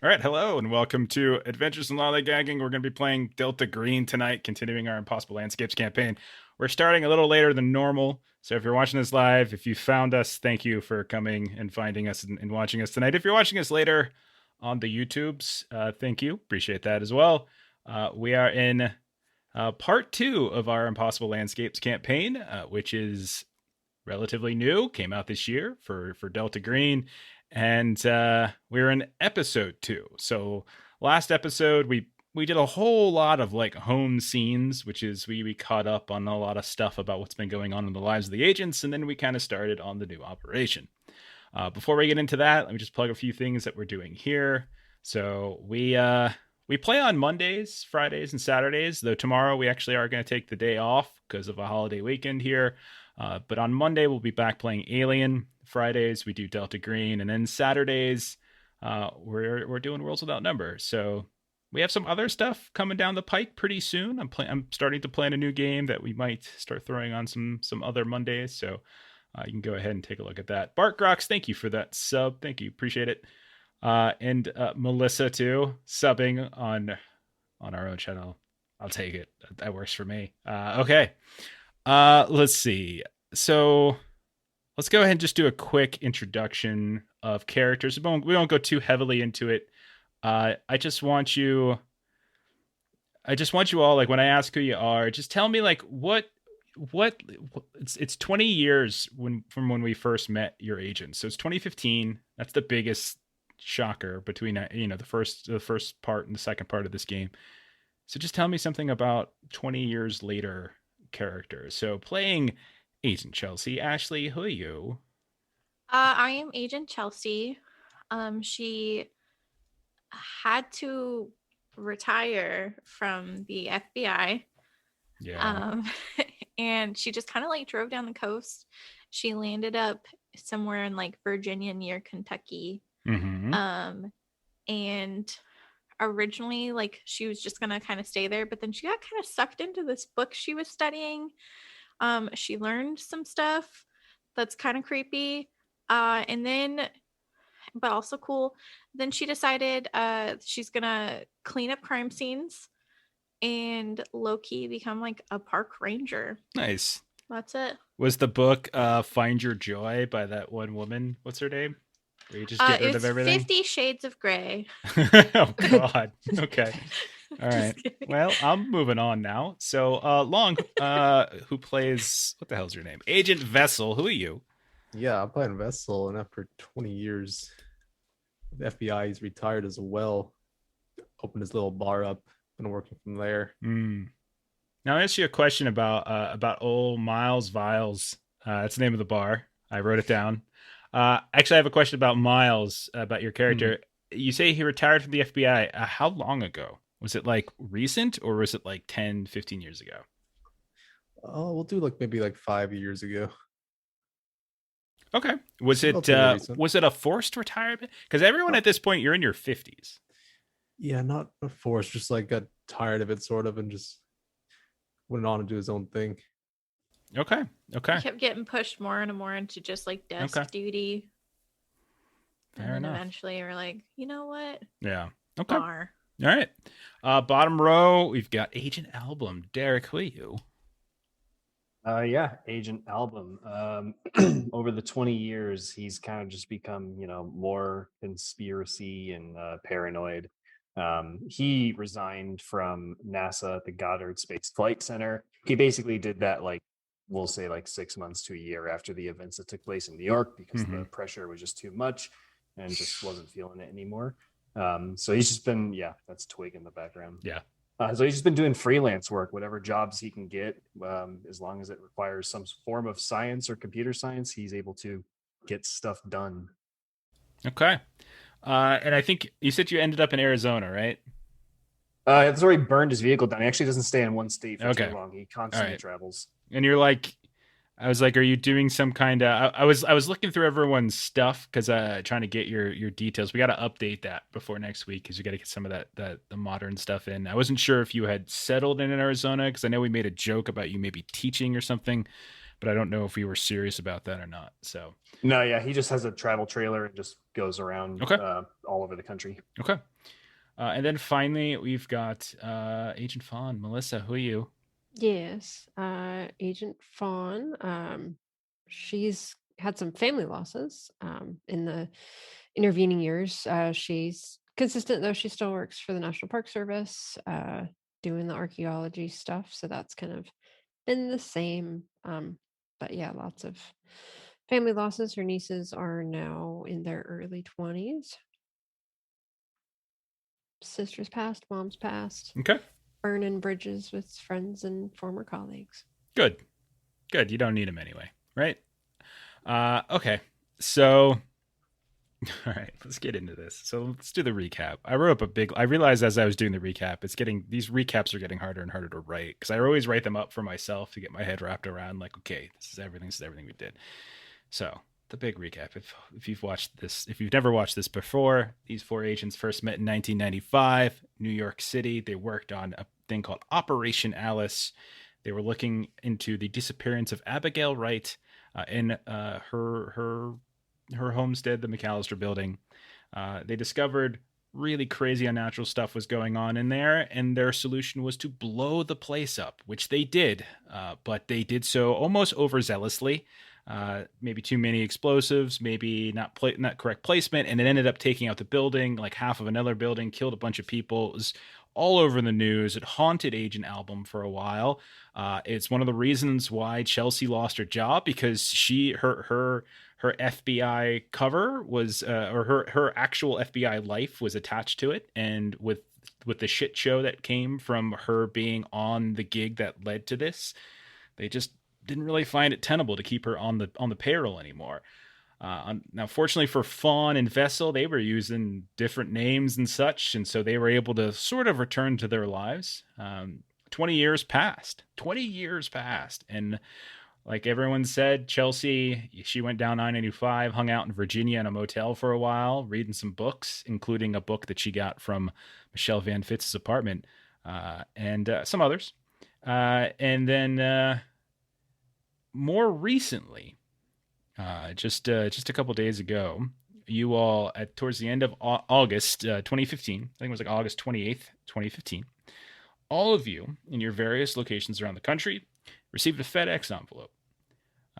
All right, hello, and welcome to Adventures in Lollygagging. We're going to be playing Delta Green tonight, continuing our Impossible Landscapes campaign. We're starting a little later than normal, so if you're watching this live, if you found us, thank you for coming and finding us and watching us tonight. If you're watching us later on the YouTubes, thank you. Appreciate that as well. We are in part 2 of our Impossible Landscapes campaign, which is relatively new, came out this year for Delta Green, and we're in episode 2. So last episode we did a whole lot of like home scenes, which is we caught up on a lot of stuff about what's been going on in the lives of the agents, and then we kind of started on the new operation. Before we get into that, let me just plug a few things that we're doing here. So we play on Mondays, Fridays, and Saturdays, though tomorrow we actually are going to take the day off because of a holiday weekend here. But on Monday, we'll be back playing Alien. Fridays, we do Delta Green. And then Saturdays, we're doing Worlds Without Number. So we have some other stuff coming down the pike pretty soon. I'm starting to plan a new game that we might start throwing on some other Mondays. So you can go ahead and take a look at that. Bart Grox, thank you for that sub. Thank you. Appreciate it. And Melissa, too, subbing on our own channel. I'll take it. That works for me. Okay. Let's see. So let's go ahead and just do a quick introduction of characters. We won't go too heavily into it. I just want you all, like, when I ask who you are, just tell me like what it's 20 years from when we first met your agent. So it's 2015. That's the biggest shocker between the first part and the second part of this game. So just tell me something about 20 years later characters. So playing Agent Chelsea. Ashley, who are you? I am Agent Chelsea. She had to retire from the FBI. Yeah. And she just kind of like drove down the coast. She landed up somewhere in like Virginia near Kentucky. Mm-hmm. And originally like she was just gonna kind of stay there, but then she got kind of sucked into this book she was studying. She learned some stuff that's kind of creepy, and then but also cool. Then she decided she's gonna clean up crime scenes and low-key become like a park ranger. Nice. That's it. Was the book Find Your Joy by that one woman? What's her name? Where you just get rid of everything? 50 Shades of Grey. Oh, God. Okay. All right. Well, I'm moving on now. So, Long, who plays, what the hell's your name? Agent Vessel. Who are you? Yeah, I'm playing Vessel, and after 20 years, the FBI, he's retired as well. Opened his little bar up, been working from there. Now, I'll ask you a question about old Miles Viles. That's the name of the bar. I wrote it down. Actually, I have a question about Miles, about your character. You say he retired from the FBI. How long ago? Was it like recent, or was it like 10, 15 years ago? Oh, we'll do like maybe like 5 years ago. Okay. Was it a forced retirement? Because everyone at this point, you're in your 50s. Yeah, not forced. Just like got tired of it, sort of, and just went on to do his own thing. Okay. He kept getting pushed more and more into just like desk duty. Fair and enough. Eventually, we're like, you know what? Yeah. Okay. Bar. All right. Bottom row, we've got Agent Album. Derek, who are you? Yeah, Agent Album. Over the 20 years, he's kind of just become, more conspiracy and paranoid. He resigned from NASA at the Goddard Space Flight Center. He basically did that, like, we'll say like 6 months to a year after the events that took place in New York, because the pressure was just too much and just wasn't feeling it anymore. So he's just been, that's Twig in the background. Yeah. So he's just been doing freelance work, whatever jobs he can get, as long as it requires some form of science or computer science, he's able to get stuff done. Okay. And I think you said you ended up in Arizona, right? That's where he burned his vehicle down. He actually doesn't stay in one state for too long. He constantly travels. And you're like, I was like, are you doing some kind of, I was looking through everyone's stuff because trying to get your details. We got to update that before next week because we got to get some of the modern stuff in. I wasn't sure if you had settled in Arizona because I know we made a joke about you maybe teaching or something, but I don't know if we were serious about that or not. So No, yeah, he just has a travel trailer and just goes around Okay. all over the country. Okay. And then finally, we've got Agent Fawn. Melissa, who are you? Yes, Agent Fawn. She's had some family losses in the intervening years. She's consistent, though. She still works for the National Park Service, doing the archaeology stuff. So that's kind of been the same. But yeah, lots of family losses. Her nieces are now in their early 20s. Sisters passed, mom's passed, Okay. burning bridges with friends and former colleagues. Good. Good. You don't need them anyway, right? Okay. So, all right, let's get into this. So let's do the recap. I realized as I was doing the recap, these recaps are getting harder and harder to write because I always write them up for myself to get my head wrapped around like, okay, this is everything we did. So the big recap. If you've never watched this before, these four agents first met in 1995, New York City. They worked on a thing called Operation Alice. They were looking into the disappearance of Abigail Wright in her homestead, the McAllister building. They discovered really crazy unnatural stuff was going on in there, and their solution was to blow the place up, which they did, but they did so almost overzealously. Maybe too many explosives, maybe not correct placement, and it ended up taking out the building, like half of another building, killed a bunch of people. It was all over the news. It haunted Agent Album for a while. It's one of the reasons why Chelsea lost her job, because her FBI cover was, or her actual FBI life was attached to it, and with the shit show that came from her being on the gig that led to this, they just didn't really find it tenable to keep her on the payroll anymore. Now, fortunately for Fawn and Vessel, they were using different names and such, and so they were able to sort of return to their lives. 20 years passed. And like everyone said, Chelsea, she went down 985, hung out in Virginia in a motel for a while, reading some books, including a book that she got from Michelle Van Fitz's apartment, and some others. And then more recently, just a couple days ago, you all, towards the end of August 2015, I think it was like August 28th, 2015, all of you in your various locations around the country received a FedEx envelope.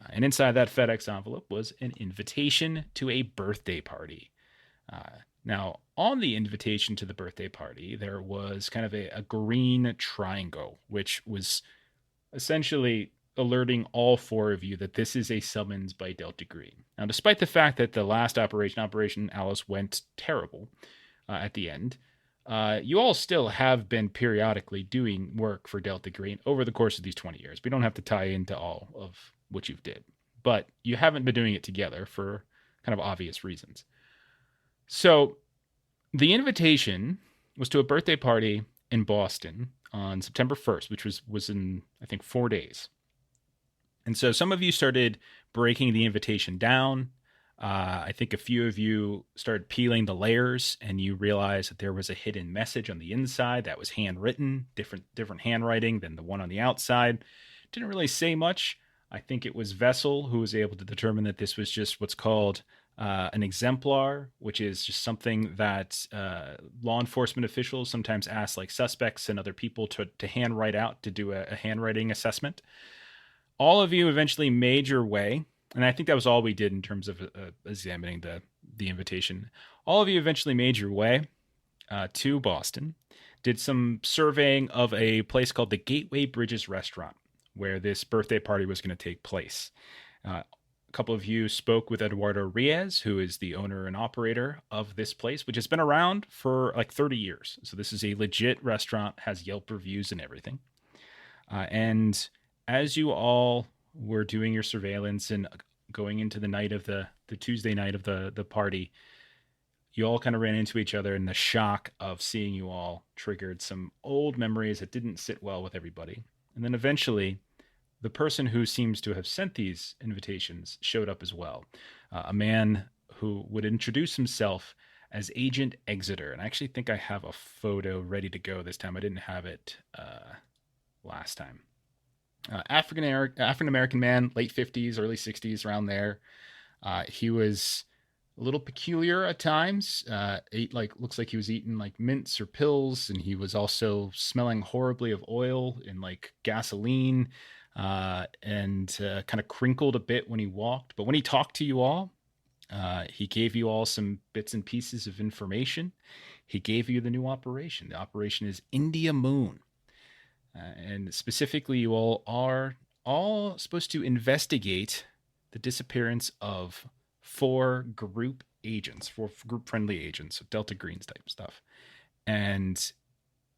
And inside that FedEx envelope was an invitation to a birthday party. Now, on the invitation to the birthday party, there was kind of a green triangle, which was essentially alerting all four of you that this is a summons by Delta Green. Now, despite the fact that the last Operation Alice, went terrible at the end, you all still have been periodically doing work for Delta Green over the course of these 20 years. We don't have to tie into all of what you've did, but you haven't been doing it together for kind of obvious reasons. So the invitation was to a birthday party in Boston on September 1st, which was in, I think, 4 days. And so some of you started breaking the invitation down. I think a few of you started peeling the layers, and you realized that there was a hidden message on the inside that was handwritten, different handwriting than the one on the outside. Didn't really say much. I think it was Vessel who was able to determine that this was just what's called an exemplar, which is just something that law enforcement officials sometimes ask like suspects and other people to handwrite out, to do a handwriting assessment. All of you eventually made your way, and I think that was all we did in terms of examining the invitation. All of you eventually made your way to Boston, did some surveying of a place called the Gateway Bridges Restaurant, where this birthday party was going to take place. A couple of you spoke with Eduardo Riaz, who is the owner and operator of this place, which has been around for like 30 years. So this is a legit restaurant, has Yelp reviews and everything. And as you all were doing your surveillance and going into the night of the Tuesday night of the party, you all kind of ran into each other, and the shock of seeing you all triggered some old memories that didn't sit well with everybody. And then eventually, the person who seems to have sent these invitations showed up as well. A man who would introduce himself as Agent Exeter. And I actually think I have a photo ready to go this time. I didn't have it last time. African American man, late 50s, early 60s, around there. He was a little peculiar at times. Ate looks like he was eating like mints or pills, and he was also smelling horribly of oil and like gasoline, and kind of crinkled a bit when he walked. But when he talked to you all, he gave you all some bits and pieces of information. He gave you the new operation. The operation is India Moon. And specifically, you all are all supposed to investigate the disappearance of 4 group agents, 4 group friendly agents, so Delta Greens type stuff. And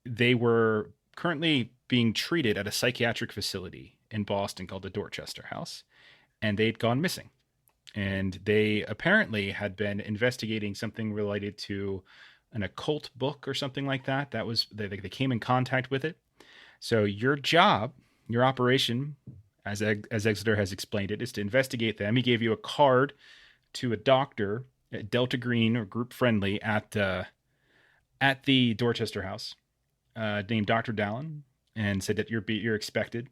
they were currently being treated at a psychiatric facility in Boston called the Dorchester House. And they'd gone missing. And they apparently had been investigating something related to an occult book or something like that. That was they came in contact with it. So your job, your operation, as Exeter has explained it, is to investigate them. He gave you a card to a doctor at Delta Green or Group Friendly at the Dorchester House, named Dr. Dallin, and said that you're expected.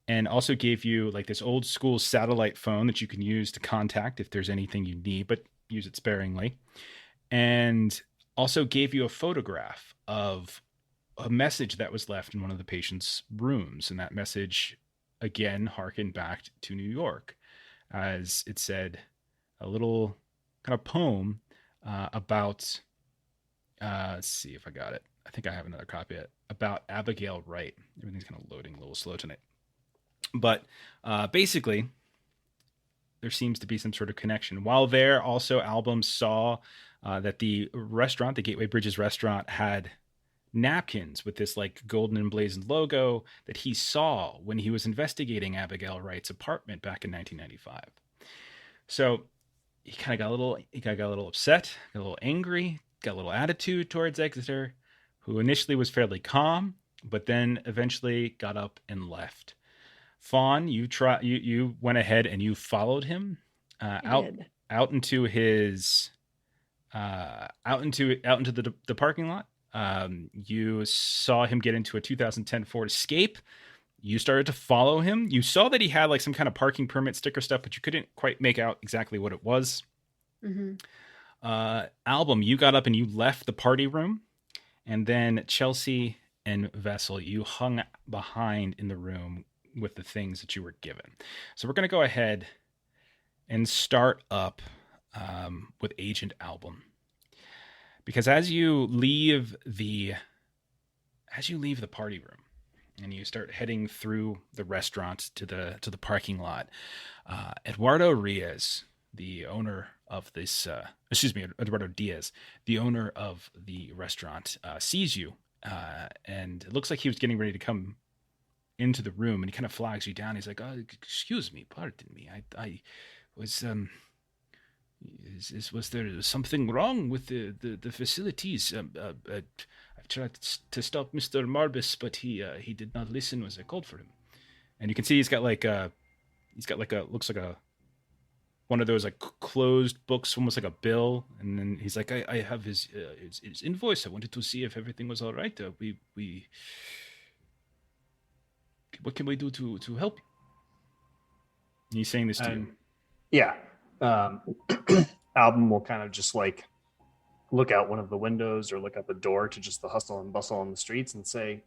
And also gave you like this old school satellite phone that you can use to contact if there's anything you need, but use it sparingly. And also gave you a photograph of a message that was left in one of the patient's rooms. And that message, again, harkened back to New York, as it said a little kind of poem about, let's see if I got it. I think I have another copy of it, about Abigail Wright. Everything's kind of loading a little slow tonight. But basically, there seems to be some sort of connection. While there, also, Album saw that the restaurant, the Gateway Bridges restaurant, had napkins with this like golden emblazoned logo that he saw when he was investigating Abigail Wright's apartment back in 1995. So he kind of got a little upset, got a little angry, got a little attitude towards Exeter, who initially was fairly calm, but then eventually got up and left. Fawn, you went ahead and you followed him out into his out into the parking lot. You saw him get into a 2010 Ford Escape. You started to follow him. You saw that he had like some kind of parking permit sticker stuff, but you couldn't quite make out exactly what it was. Mm-hmm. Album, you got up and you left the party room. And then Chelsea and Vessel, you hung behind in the room with the things that you were given. So we're going to go ahead and start up with Agent Album. Because as you leave the party room and you start heading through the restaurant to the parking lot, Eduardo Diaz, the owner of the restaurant, sees you, and it looks like he was getting ready to come into the room, and he kind of flags you down. He's like, "Oh, excuse me, pardon me. I was was there something wrong with the facilities? I've tried to stop Mr. Marbus, but he did not listen as I called for him." And you can see he's got looks like a one of those like closed books, almost like a bill. And then he's like, I have his invoice. I wanted to see if everything was all right. What can we do to help you? And he's saying this to you. Yeah. Album will kind of just like look out one of the windows or look out the door to just the hustle and bustle on the streets and say,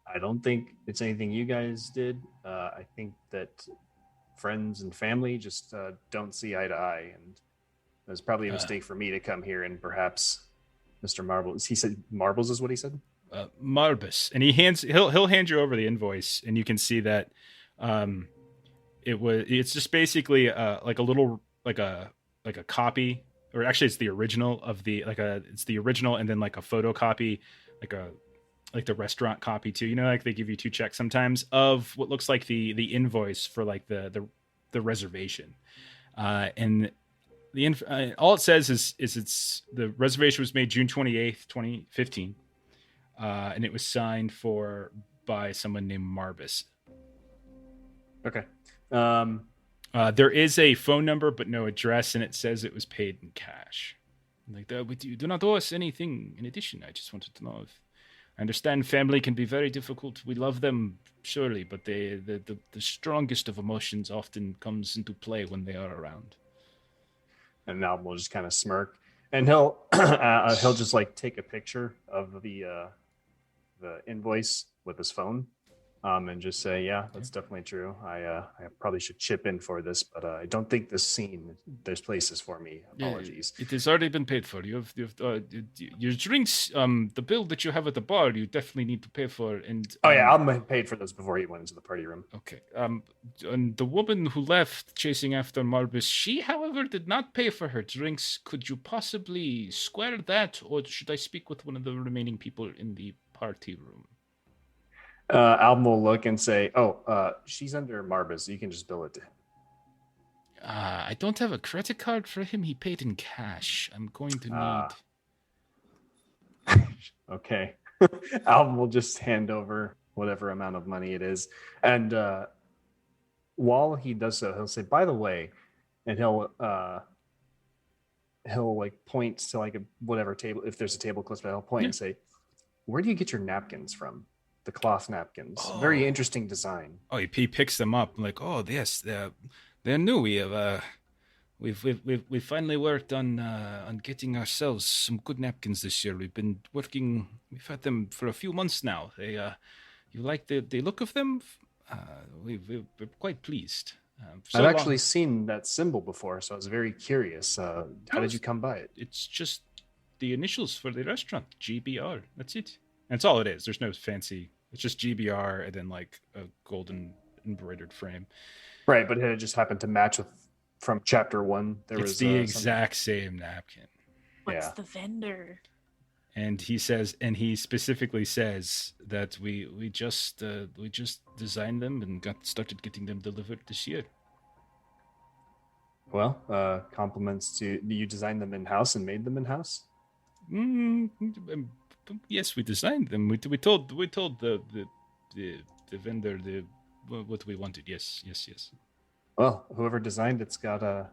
I don't think it's anything you guys did. I think that friends and family just don't see eye to eye, and it was probably a mistake for me to come here, and perhaps Mr. Marbles. He said Marbles is what he said. Marbus, and he'll hand you over the invoice, and you can see that it's just basically like a little like a copy, or actually it's the original of it's the original and then like a photocopy, like the restaurant copy too. You know, like they give you 2 checks sometimes of what looks like the invoice for like the reservation, and all it says is it's the reservation was made June 28th, 2015, and it was signed by someone named Marbus. Okay. There is a phone number but no address, and it says it was paid in cash. Like that, but you do not owe us anything in addition. I just wanted to know if I understand family can be very difficult. We love them, surely, but the strongest of emotions often comes into play when they are around. And Alvin will just kind of smirk, and he'll just like take a picture of the invoice with his phone, and just say, "Yeah, that's definitely true. I probably should chip in for this, but I don't think there's places for me. Apologies." It has already been paid for. You've your drinks, the bill that you have at the bar, you definitely need to pay for. And Oh yeah, I paid for those before he went into the party room. okay. And the woman who left chasing after Marbus, she, however, did not pay for her drinks. Could you possibly square that, or should I speak with one of the remaining people in the party room? Alvin will look and say, "Oh, she's under Marbus. So you can just bill it to him." I don't have a credit card for him. He paid in cash. I'm going to need. Okay. Alvin will just hand over whatever amount of money it is, and while he does so, he'll say, "By the way," and he'll like point to like whatever table, if there's a table close by, he'll point and say, "Where do you get your napkins from? The cloth napkins. Very interesting design." Oh, he picks them up. I'm like, oh yes, they're new. We have we've finally worked on getting ourselves some good napkins this year. We've been working. We've had them for a few months now. They you like the look of them? We're quite pleased. I've actually seen that symbol before, so I was very curious. How did you come by it? It's just the initials for the restaurant, GBR. That's it. And that's all it is. There's no fancy. It's just GBR and then like a golden embroidered frame. Right, but it just happened to match with from chapter 1. It's the exact same napkin. What's the vendor? And he says, and he specifically says that we just designed them and started getting them delivered this year. Well, compliments to you. Designed them in house and made them in house. Yes, we designed them. We told the vendor what we wanted. Yes. Well, whoever designed it's got a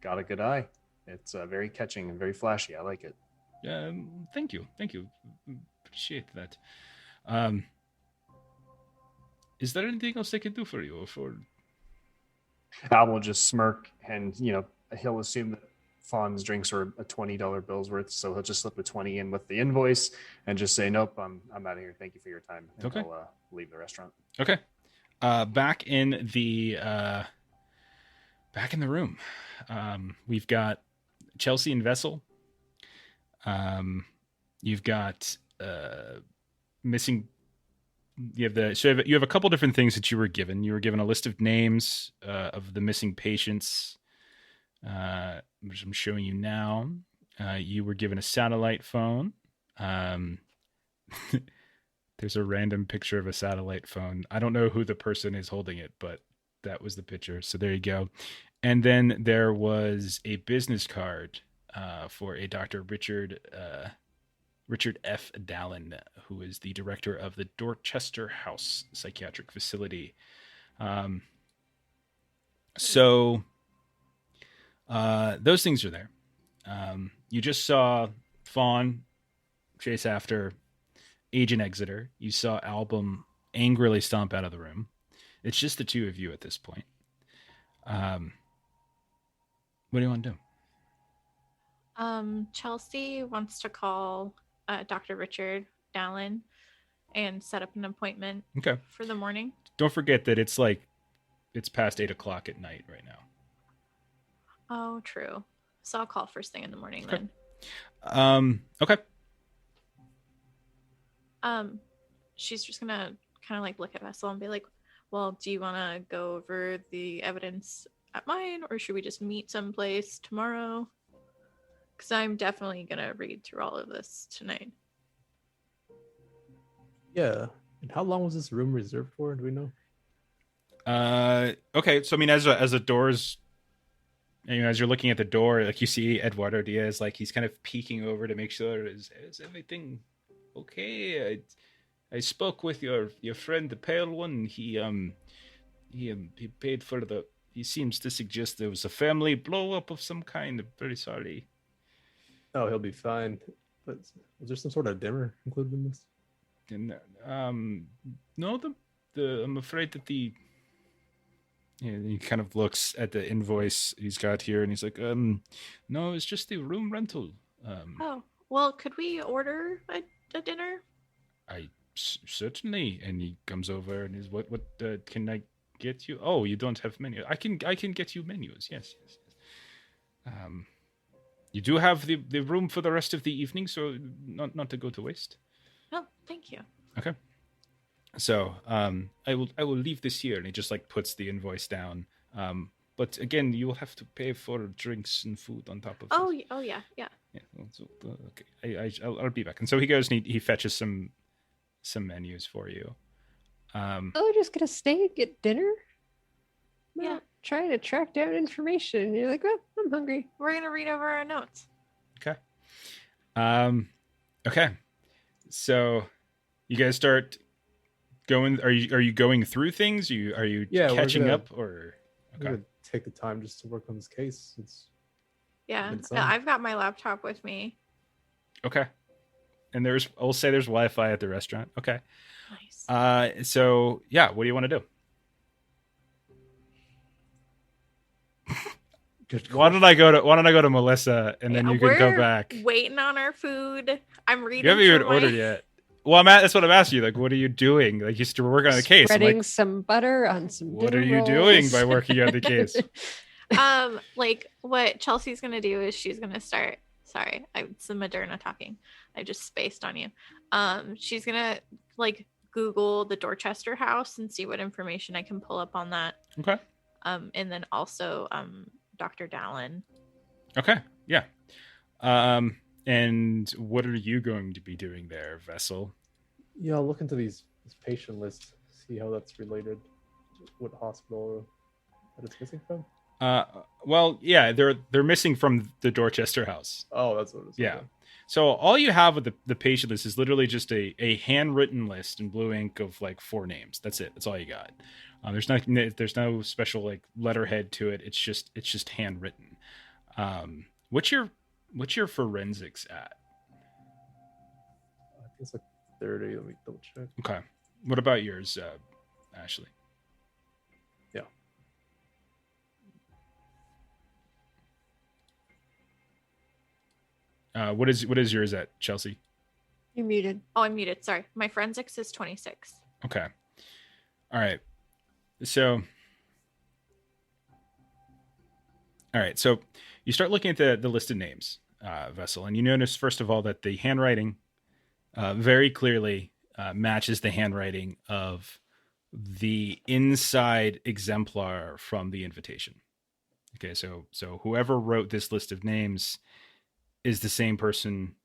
good eye. It's very catching and very flashy. I like it. Thank you. Appreciate that. Is there anything else I can do for you? Or for Al will just smirk, and he'll assume that Fawn's drinks are a $20 bill's worth, so he'll just slip a 20 in with the invoice and just say, "Nope, I'm out of here. Thank you for your time." And okay. He'll leave the restaurant. Okay. Back in the room, we've got Chelsea and Vessel. You've got missing. You have a couple different things that you were given. You were given a list of names of the missing patients, which I'm showing you now. You were given a satellite phone. There's a random picture of a satellite phone. I don't know who the person is holding it, but that was the picture. So there you go. And then there was a business card for a Dr. Richard F. Dallin, who is the director of the Dorchester House Psychiatric Facility. So those things are there. You just saw Fawn chase after Agent Exeter. You saw Album angrily stomp out of the room. It's just the two of you at this point. What do you want to do? Chelsea wants to call Dr. Richard Dallin and set up an appointment for the morning. Don't forget that it's past 8:00 at night right now. Oh, true. So I'll call first thing in the morning then. Okay. She's just gonna kind of like look at Vessel and be like, "Well, do you want to go over the evidence at mine, or should we just meet someplace tomorrow? Because I'm definitely gonna read through all of this tonight." Yeah. And how long was this room reserved for? Do we know? Okay. So I mean, as the doors, as you're looking at the door, like you see Eduardo Diaz, like he's kind of peeking over to make sure is everything okay. I spoke with your friend, the pale one. He paid for the. He seems to suggest there was a family blow up of some kind. I'm very sorry. Oh, he'll be fine. But was there some sort of dimmer included in this? No, the I'm afraid that the. Yeah, he kind of looks at the invoice he's got here, and he's like, no, it's just the room rental. Oh, well, could we order a dinner? Certainly. And he comes over and he's, what can I get you? Oh, you don't have menu. I can get you menus. Yes. You do have the room for the rest of the evening, so not to go to waste. Oh, thank you. Okay. So I will leave this here, and he just like puts the invoice down. But again, you will have to pay for drinks and food on top of. Oh, this. yeah. Yeah. So, okay. I'll be back. And so he goes and he fetches some menus for you. Oh, we're just gonna stay and get dinner. Yeah. Trying to track down information. And you're like, well, I'm hungry. We're gonna read over our notes. Okay. Okay. So you guys start going. Are you going through things? Are you catching up or? I'm gonna take the time just to work on this case. Yeah, I've got my laptop with me. Okay. And I'll say there's Wi-Fi at the restaurant. Okay. Nice. So yeah, what do you want to do? Why don't I go to Melissa and then you can go back. Waiting on our food. I'm reading. You haven't even ordered yet. Well, that's what I'm asking you. Like, what are you doing? Like, you're working on the case. Spreading some butter on some. What are you doing by working on the case? Like what Chelsea's gonna do is she's gonna start. Sorry, it's the Moderna talking. I just spaced on you. She's gonna like Google the Dorchester house and see what information I can pull up on that. Okay. And then also Dr. Dallin. Okay. Yeah. And what are you going to be doing there, Vessel? Yeah, I'll look into this patient list, see how that's related, what hospital that it's missing from. Well, yeah, they're missing from the Dorchester house. Oh, that's what it is. Yeah. Okay. So all you have with the patient list is literally just a handwritten list in blue ink of like 4 names. That's it. That's all you got. There's no special like letterhead to it. It's just handwritten. What's your forensics at? I think it's like 30. Let me double check. Okay. What about yours, Ashley? Yeah. What is yours at, Chelsea? You're muted. Oh, I'm muted. Sorry. My forensics is 26. Okay. All right. So you start looking at the list of names, Vessel, and you notice first of all that the handwriting very clearly matches the handwriting of the inside exemplar from the invitation. Okay, so whoever wrote this list of names is the same person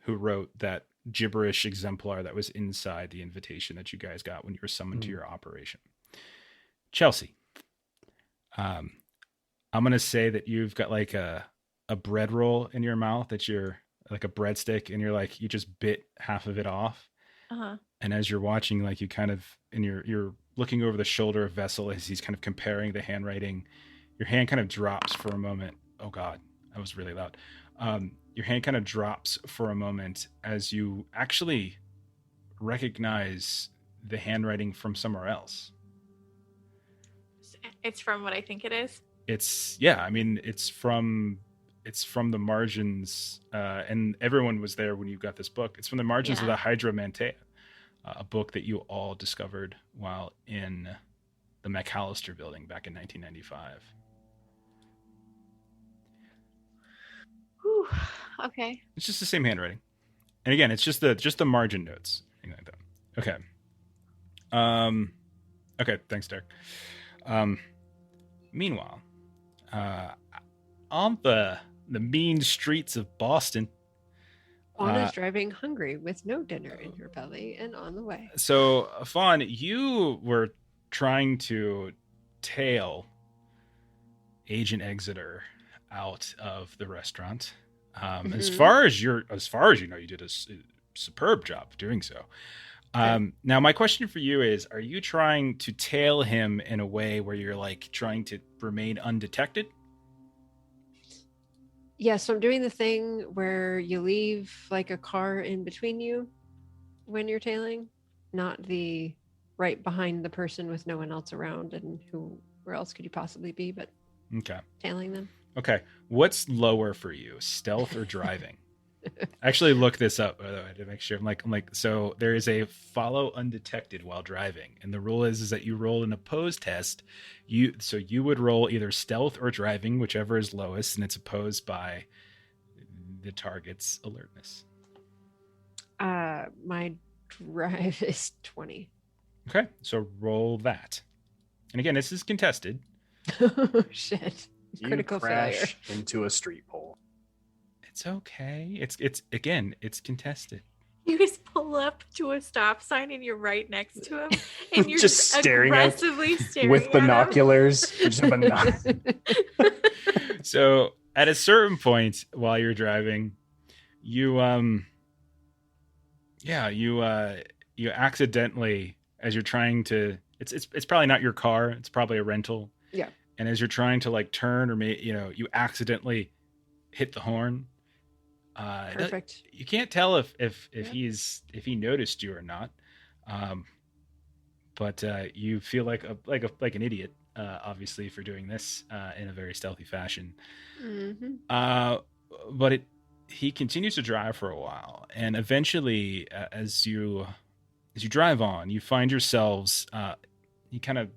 who wrote that gibberish exemplar that was inside the invitation that you guys got when you were summoned to your operation. Chelsea, I'm gonna say that you've got like a bread roll in your mouth that you're like a breadstick, and you're like you just bit half of it off. Uh-huh. And as you're watching, like you kind of and you're looking over the shoulder of Vessel as he's kind of comparing the handwriting. Your hand kind of drops for a moment. Oh God, that was really loud. Your hand kind of drops for a moment as you actually recognize the handwriting from somewhere else. It's from what I think it is. It's from the margins, and everyone was there when you got this book. It's from the margins of the Hydra Mantea, a book that you all discovered while in the McAllister building back in 1995. Whew. Okay. It's just the same handwriting, and again, it's just the margin notes, anything like that. Okay. Okay. Thanks, Derek. Meanwhile, on the mean streets of Boston, Fauna's driving hungry with no dinner in her belly and on the way. So, Fawn, you were trying to tail Agent Exeter out of the restaurant. As far as you know, you did a superb job doing so. Now, my question for you is: are you trying to tail him in a way where you're like trying to remain undetected? Yeah, so I'm doing the thing where you leave like a car in between you. when you're tailing, not the right behind the person with no one else around and where else could you possibly be but Okay. tailing them. Okay. What's lower for you, stealth or driving? I actually looked this up, by the way, to make sure. I'm like, so there is a follow undetected while driving, and the rule is that you roll an opposed test. You would roll either stealth or driving, whichever is lowest, and it's opposed by the target's alertness. My drive is 20. Okay, so roll that. And again, this is contested. Oh shit! You Critical failure. crash into a street pole. It's okay. It's contested. You just pull up to a stop sign and you're right next to him, and you're Just staring at- aggressively staring With at him. binoculars. Just a So at a certain point while you're driving, you you accidentally, as you're trying to, it's probably not your car, it's probably a rental. Yeah. And as you're trying to like turn or you accidentally hit the horn. Perfect. You can't tell if Yeah. he noticed you or not. But you feel like an idiot, obviously, for doing this in a very stealthy fashion. Mm-hmm. But he continues to drive for a while, and eventually, as you drive on, you find yourselves. He kind of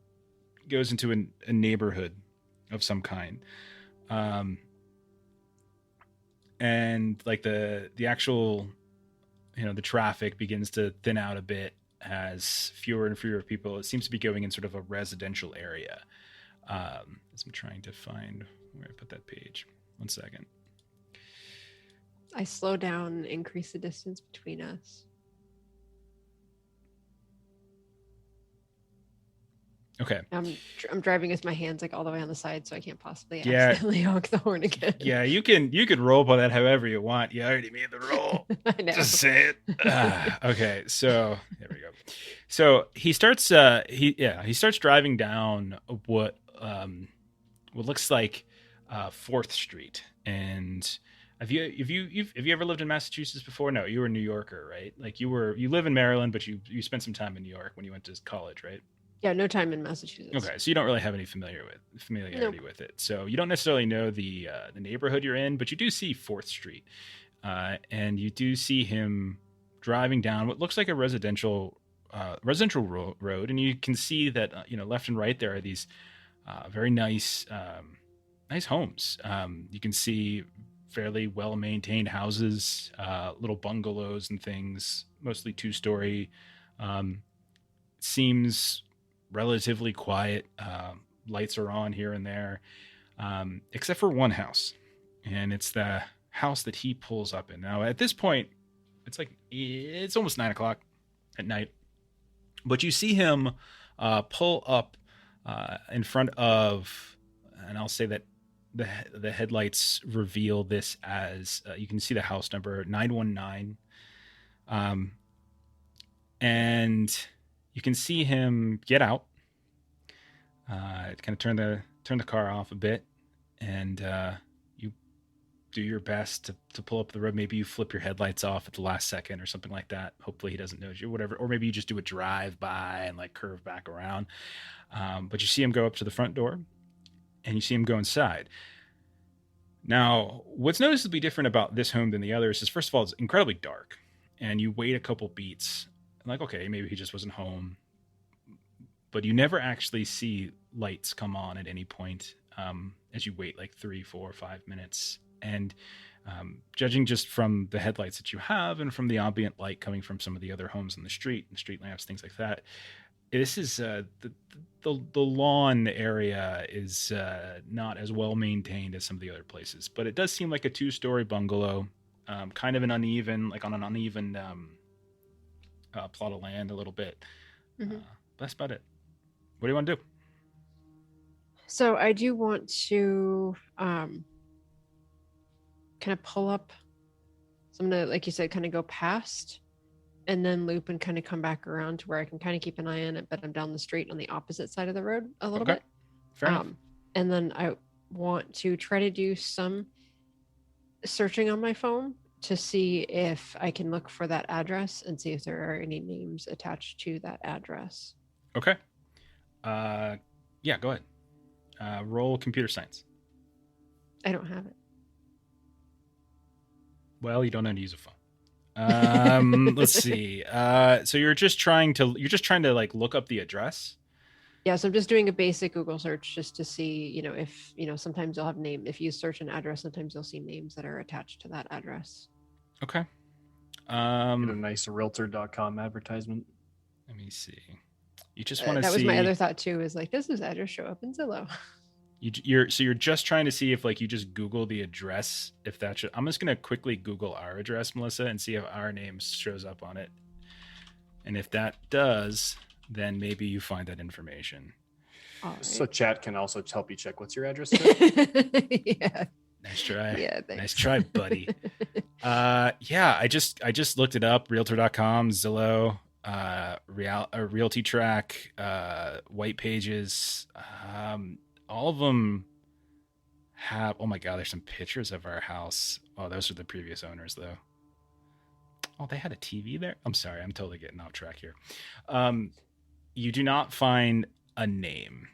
goes into a neighborhood of some kind, and like the actual, the traffic begins to thin out a bit as fewer and fewer people. It seems to be going in sort of a residential area. As I'm trying to find where I put that page. 1 second. I slow down and increase the distance between us. Okay. I'm driving with my hands like all the way on the side, so I can't possibly Yeah. accidentally honk the horn again. Yeah, you can roll by that however you want. You already made the roll. I know. Just say it. Okay, so there we go. So he starts he starts driving down what looks like 4th Street. And have you ever lived in Massachusetts before? No, you were a New Yorker, right? Like you live in Maryland, but you spent some time in New York when you went to college, right? Yeah, no time in Massachusetts. Okay, so you don't really have any familiarity with it. So you don't necessarily know the neighborhood you're in, but you do see 4th Street, and you do see him driving down what looks like a residential road, and you can see that left and right there are these very nice homes. You can see fairly well maintained houses, little bungalows and things, mostly 2-story. Seems relatively quiet. Lights are on here and there, except for one house, and it's the house that he pulls up in. Now at this point it's almost 9:00 at night, but you see him pull up in front of, and I'll say that the headlights reveal this as you can see the house number 919, and you can see him get out, kind of turn the car off a bit, and you do your best to pull up the road. Maybe you flip your headlights off at the last second or something like that. Hopefully he doesn't notice you, whatever. Or maybe you just do a drive by and like curve back around. But you see him go up to the front door, and you see him go inside. Now, what's noticeably different about this home than the others is, first of all, it's incredibly dark, and you wait a couple beats. Like, okay, maybe he just wasn't home, but you never actually see lights come on at any point as you wait like 3, 4, 5 minutes. And judging just from the headlights that you have and from the ambient light coming from some of the other homes on the street and street lamps, things like that, this is the lawn area is not as well maintained as some of the other places, but it does seem like a 2-story bungalow, kind of on an uneven plot of land a little bit. Mm-hmm. That's about it. What do you want to do? So I do want to kind of pull up. So I'm gonna, like you said, kind of go past and then loop and kind of come back around to where I can kind of keep an eye on it, but I'm down the street on the opposite side of the road a little bit. Fair enough. And then I want to try to do some searching on my phone to see if I can look for that address and see if there are any names attached to that address. Okay. Yeah, go ahead. Roll computer science. I don't have it. Well, you don't know how to use a phone. Let's see. So you're just trying to like look up the address. Yeah, so I'm just doing a basic Google search just to see, if, sometimes you'll have name. If you search an address, sometimes you'll see names that are attached to that address. Okay. Get a nice realtor.com advertisement. Let me see. You just want to see. That was my other thought too. Is like, does this address show up in Zillow? You're just trying to see if like you just Google the address, if that should. I'm just gonna quickly Google our address, Melissa, and see if our name shows up on it. And if that does, then maybe you find that information. All right. So chat can also help you check what's your address. Yeah. Nice try. Yeah, thanks. Nice try, buddy. Yeah, I just looked it up. Realtor.com, Zillow, Realty Track, White Pages. All of them have. Oh my God, there's some pictures of our house. Oh, those are the previous owners, though. Oh, they had a TV there. I'm sorry, I'm totally getting off track here. You do not find a name.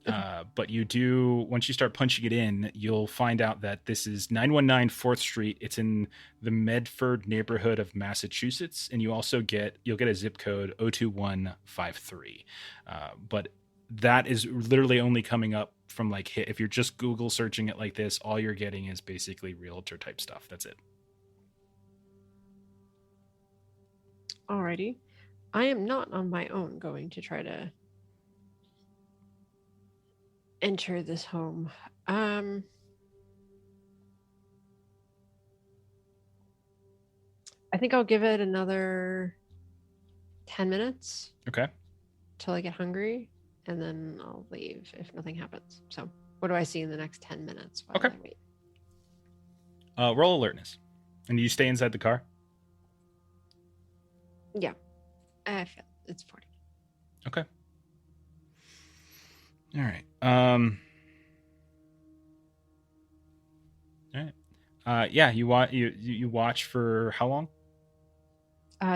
But you do, once you start punching it in, you'll find out that this is 919 4th Street. It's in the Medford neighborhood of Massachusetts. And you'll get a zip code 02153. But that is literally only coming up from like, if you're just Google searching it like this, all you're getting is basically realtor type stuff. That's it. Alrighty. I am not on my own going to try to enter this home. I think I'll give it another 10 minutes. Okay. Till I get hungry, and then I'll leave if nothing happens. So what do I see in the next 10 minutes while Okay. I wait? Roll alertness. And you stay inside the car? Yeah. I feel it's 40. Okay. All right. All right. Yeah, you watch for how long?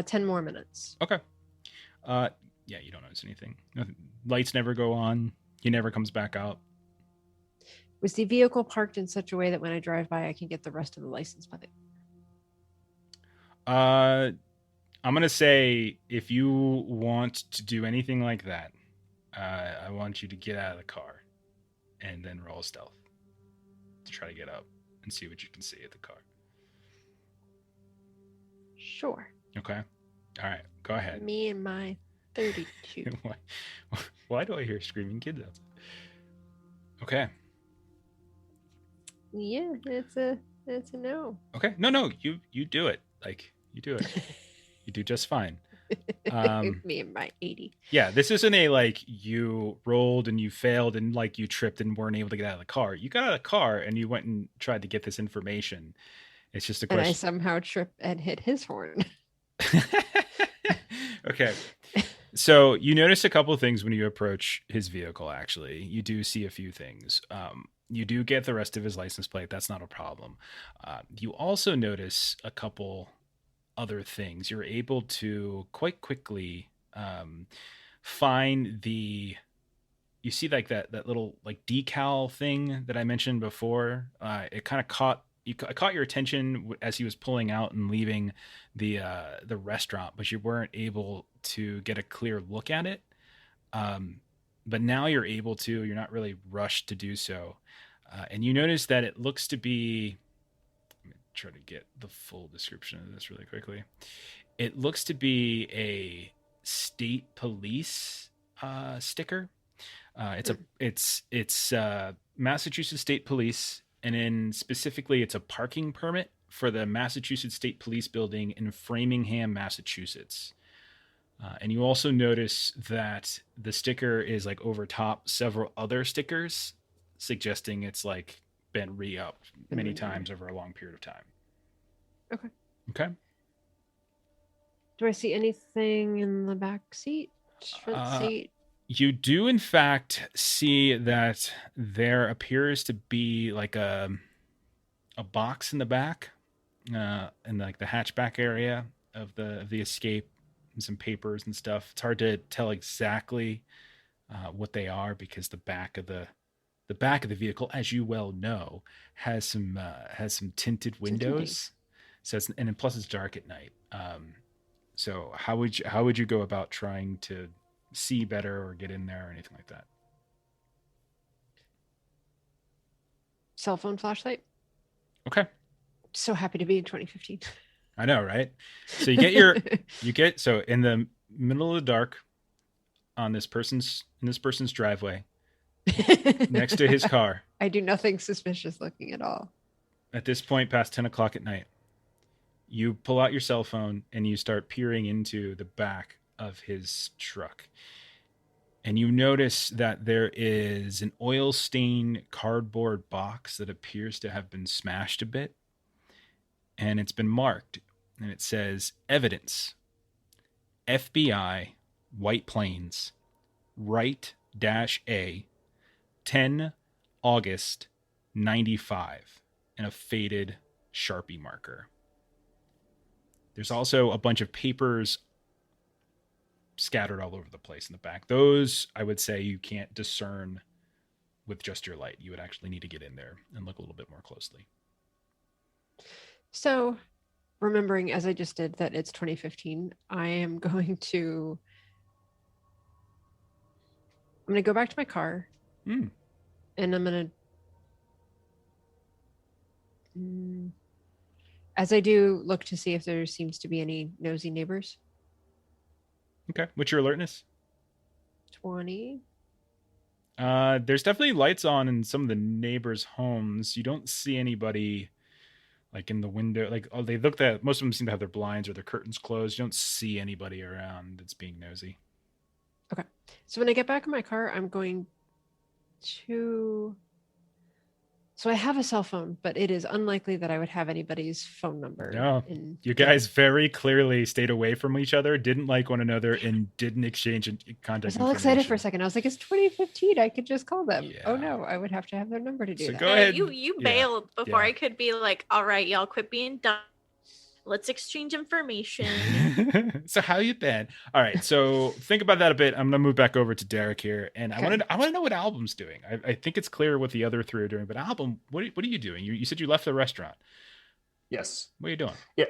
10 more minutes. Okay. Yeah, you don't notice anything. Lights never go on. He never comes back out. Was the vehicle parked in such a way that when I drive by, I can get the rest of the license plate? I'm gonna say if you want to do anything like that, I want you to get out of the car and then roll stealth to try to get up and see what you can see at the car. Sure. Okay. All right. Go ahead. Me and my 32. Why do I hear screaming kids outside? Okay. Yeah, it's a no. Okay. No, you do it. Like, you do it. You do just fine. Me and my 80. Yeah, this isn't a like you rolled and you failed and like you tripped and weren't able to get out of the car. You got out of the car and you went and tried to get this information. It's just a question. And I somehow trip and hit his horn. Okay. So you notice a couple of things when you approach his vehicle, actually. You do see a few things. You do get the rest of his license plate. That's not a problem. You also notice a couple other things. You're able to quite quickly find you see like that little like decal thing that I mentioned before. It kind of caught your attention as he was pulling out and leaving the restaurant, but you weren't able to get a clear look at it. But now you're able to. You're not really rushed to do so. And you notice that it looks to be, let me try to get the full description of this really quickly. It looks to be a state police sticker. It's Massachusetts State Police, and then specifically it's a parking permit for the Massachusetts State Police building in Framingham, Massachusetts. And you also notice that the sticker is like over top several other stickers, suggesting it's like been re-upped many times over a long period of time. Okay. Okay. Do I see anything in the back seat? Front seat? You do, in fact, see that there appears to be like a box in the back. in like the hatchback area of the escape, and some papers and stuff. It's hard to tell exactly what they are because the back of the vehicle, as you well know, has some tinted windows. So and plus it's dark at night. So how would you go about trying to see better or get in there or anything like that? Cell phone flashlight. Okay. So happy to be in 2015. I know, right? So so in the middle of the dark on this person's driveway next to his car. I do nothing suspicious looking at all. At this point, past 10 o'clock at night, you pull out your cell phone and you start peering into the back of his truck. And you notice that there is an oil-stained cardboard box that appears to have been smashed a bit. And it's been marked. And it says, evidence, FBI, White Plains, right-A, 10 August 95, and a faded Sharpie marker. There's also a bunch of papers scattered all over the place in the back. Those, I would say, you can't discern with just your light. You would actually need to get in there and look a little bit more closely. So, remembering as I just did that it's 2015, I'm going to go back to my car. And I'm going to, as I do, look to see if there seems to be any nosy neighbors. Okay. What's your alertness? 20. There's definitely lights on in some of the neighbors' homes. You don't see anybody like in the window. Like, oh, they looked at, most of them seem to have their blinds or their curtains closed. You don't see anybody around that's being nosy. Okay. So when I get back in my car, I'm going to... So I have a cell phone, but it is unlikely that I would have anybody's phone number. No, you guys very clearly stayed away from each other, didn't like one another, and didn't exchange contact. I was all excited for a second. I was like, it's 2015. I could just call them. Yeah. Oh no, I would have to have their number to do that. Go ahead. You bailed before I could be like, all right, y'all quit being dumb. Let's exchange information. So how you been? All right. So think about that a bit. I'm going to move back over to Derek here. And okay. I want to know what Album's doing. I think it's clear what the other three are doing, but Album, what are you doing? You said you left the restaurant. Yes. What are you doing? Yeah.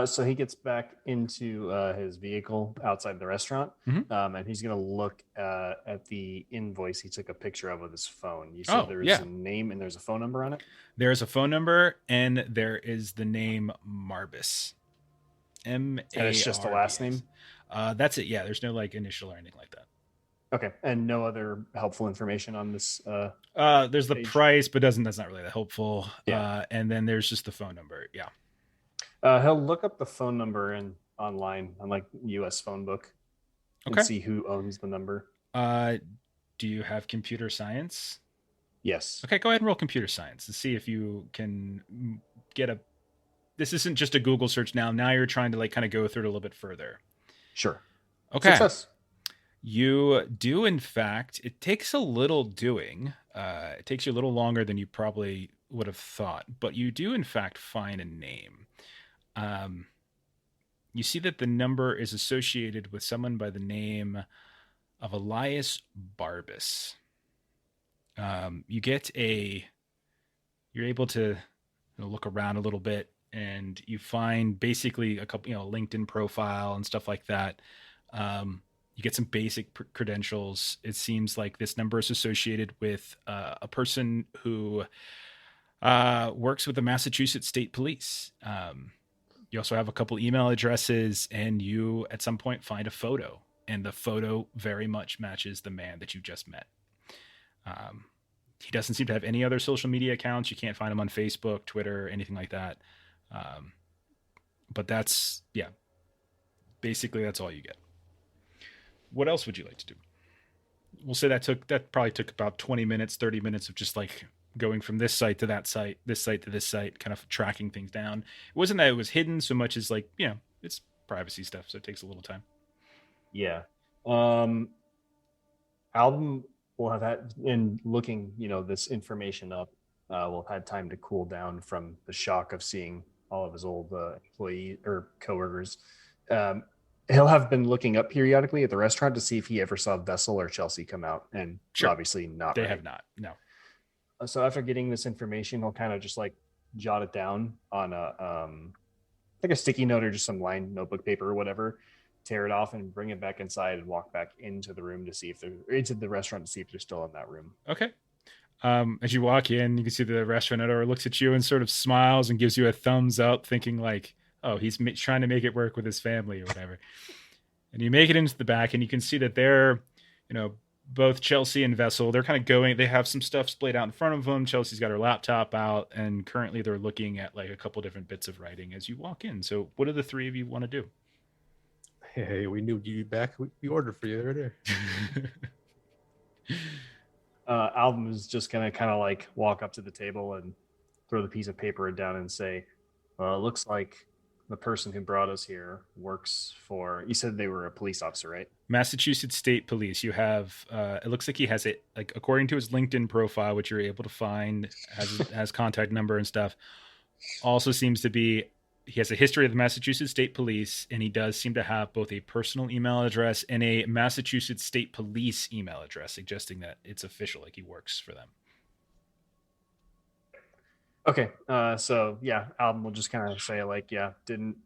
So he gets back into his vehicle outside the restaurant, mm-hmm. And he's going to look at the invoice he took a picture of with his phone. You said there's a name and there's a phone number on it? There's a phone number, and there is the name Marbus. M-A-R-B-S. And it's just the last name? That's it, yeah. There's no like initial or anything like that. Okay. And no other helpful information on this? There's the page? Price, but that's not really that helpful. Yeah. And then there's just the phone number, yeah. He'll look up the phone number online on like US phone book and see who owns the number. Do you have computer science? Yes. Okay, go ahead and roll computer science to see if you can get a... This isn't just a Google search now. Now you're trying to like kind of go through it a little bit further. Sure. Okay. Success. You do, in fact, it takes a little doing. It takes you a little longer than you probably would have thought, but you do, in fact, find a name. You see that the number is associated with someone by the name of Elias Barbas. You're able to look around a little bit, and you find basically a couple, LinkedIn profile and stuff like that. You get some basic credentials. It seems like this number is associated with a person who works with the Massachusetts State Police. You also have a couple email addresses, and you at some point find a photo, and the photo very much matches the man that you just met. He doesn't seem to have any other social media accounts. You can't find him on Facebook, Twitter, anything like that. But that's, basically that's all you get. What else would you like to do? We'll say that probably took about 20 minutes, 30 minutes of just like going from this site to that site, this site to this site, kind of tracking things down. It wasn't that it was hidden so much as like, it's privacy stuff. So it takes a little time. Yeah. Album will have had, in looking, this information up, will have had time to cool down from the shock of seeing all of his old employee or coworkers. He'll have been looking up periodically at the restaurant to see if he ever saw Vessel or Chelsea come out, and Sure. obviously not. They right? have not. No. So after getting this information, he'll kind of just like jot it down on a like a sticky note or just some lined notebook paper or whatever, tear it off and bring it back inside and walk back into the room to see if they're into the restaurant to see if they're still in that room. Okay. As you walk in, you can see the restaurant owner looks at you and sort of smiles and gives you a thumbs up, thinking like, oh, he's trying to make it work with his family or whatever. And you make it into the back and you can see that they're, both Chelsea and Vessel, they're kind of going, they have some stuff splayed out in front of them. Chelsea's got her laptop out and currently they're looking at like a couple different bits of writing as you walk in. So what do the three of you want to do? Hey, we knew you'd be back. We ordered for you right there. Album is just gonna kind of like walk up to the table and throw the piece of paper down and say, well, it looks like the person who brought us here works for, you said they were a police officer, right? Massachusetts State Police. You have, it looks like he has it, like according to his LinkedIn profile, which you're able to find, has contact number and stuff. Also seems to be, he has a history of the Massachusetts State Police, and he does seem to have both a personal email address and a Massachusetts State Police email address, suggesting that it's official, like he works for them. Okay, so yeah, Album will just kind of say like, yeah,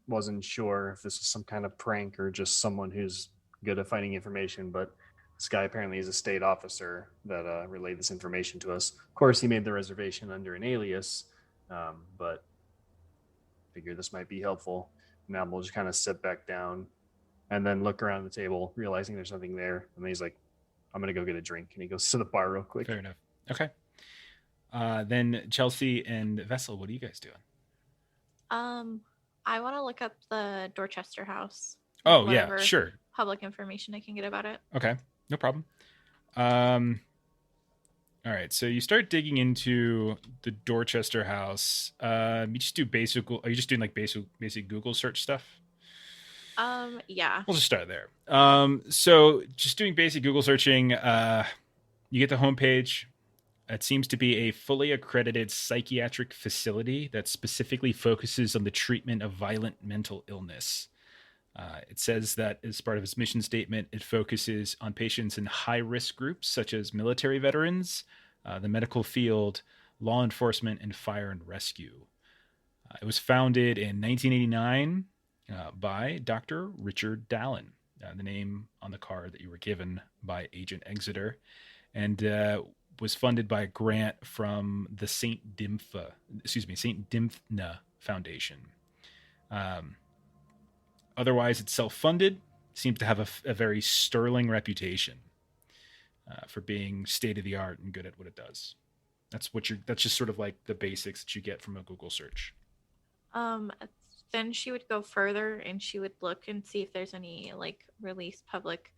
wasn't sure if this was some kind of prank or just someone who's good at finding information, but this guy apparently is a state officer that relayed this information to us. Of course, he made the reservation under an alias, but figure this might be helpful. And Album will just kind of sit back down and then look around the table, realizing there's nothing there, and then he's like, I'm gonna go get a drink, and he goes to the bar real quick. Fair enough. Okay. Then Chelsea and Vessel, what are you guys doing? I want to look up the Dorchester house. Oh yeah, sure. Public information I can get about it. Okay, no problem. All right, so you start digging into the Dorchester house. You just do basic. Are you just doing like basic Google search stuff? Yeah. We'll just start there. So just doing basic Google searching. You get the homepage. It seems to be a fully accredited psychiatric facility that specifically focuses on the treatment of violent mental illness. It says that as part of its mission statement, it focuses on patients in high-risk groups such as military veterans, the medical field, law enforcement, and fire and rescue. It was founded in 1989 by Dr. Richard Dallin, the name on the card that you were given by Agent Exeter, and was funded by a grant from the St. Dymphna Foundation. Otherwise, it's self-funded. Seems to have a very sterling reputation for being state-of-the-art and good at what it does. That's just sort of like the basics that you get from a Google search. Then she would go further and she would look and see if there's any like released public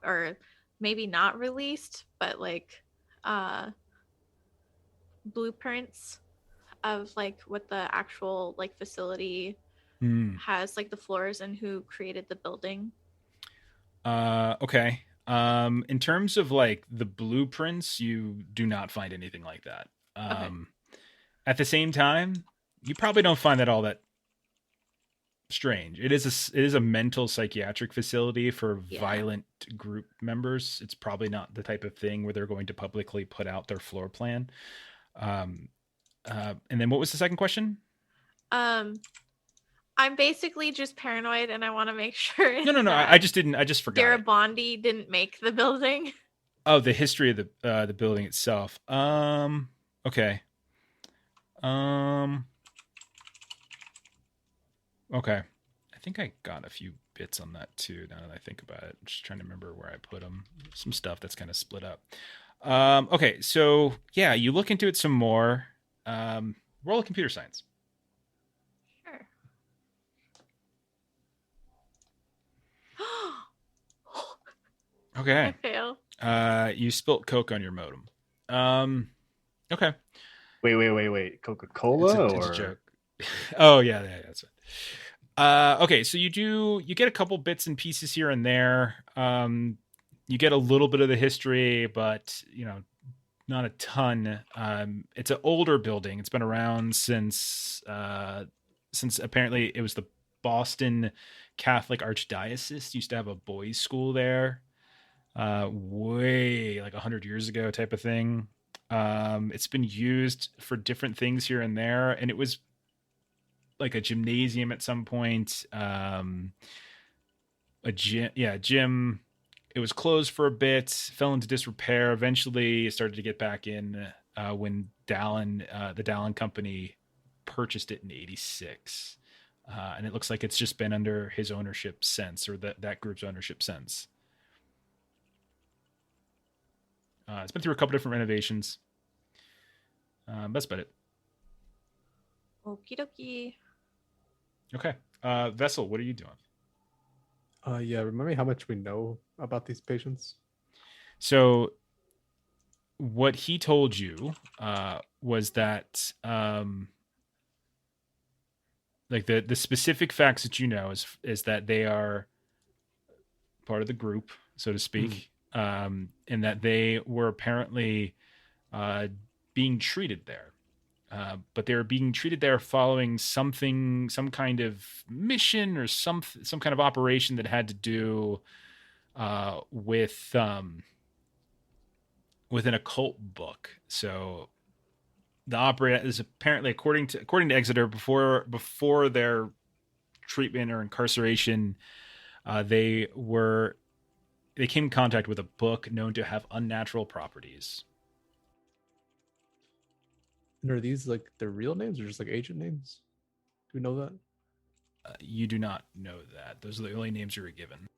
or maybe not released, but like blueprints of like what the actual like facility has, like the floors and who created the building. Okay. In terms of like the blueprints, you do not find anything like that. Okay. At the same time, you probably don't find that all that strange. It is a mental psychiatric facility for violent group members. It's probably not the type of thing where they're going to publicly put out their floor plan. And then what was the second question? I'm basically just paranoid and I want to make sure. No. I just forgot. Garibaldi didn't make the building. Oh, the history of the building itself. Okay. Okay. I think I got a few bits on that too, now that I think about it. I'm just trying to remember where I put them. Some stuff that's kind of split up. Okay, so yeah, you look into it some more. Roll a computer science. Sure. Okay. I fail. You spilt Coke on your modem. Okay. Wait. Coca-Cola It's a joke. Oh yeah, that's it. Okay, so you get a couple bits and pieces here and there. You get a little bit of the history, but not a ton. It's an older building. It's been around since since apparently it was the Boston Catholic Archdiocese used to have a boys' school there, way like 100 years ago type of thing. It's been used for different things here and there, and it was like a gymnasium at some point. A gym. It was closed for a bit, fell into disrepair. Eventually, it started to get back in when the Dallin Company purchased it in '86, and it looks like it's just been under his ownership since, or that group's ownership since. It's been through a couple different renovations. That's about it. Okie dokie. Okay, Vessel, what are you doing? Yeah, remind me how much we know about these patients? So what he told you was that like the specific facts that you know is that they are part of the group, so to speak, and that they were apparently being treated there. But they were being treated there following some kind of mission or some kind of operation that had to do with an occult book. So the operator is apparently, according to Exeter, before their treatment or incarceration, they came in contact with a book known to have unnatural properties. And are these like their real names or just like agent names? Do we know that? You do not know that. Those are the only names you were given.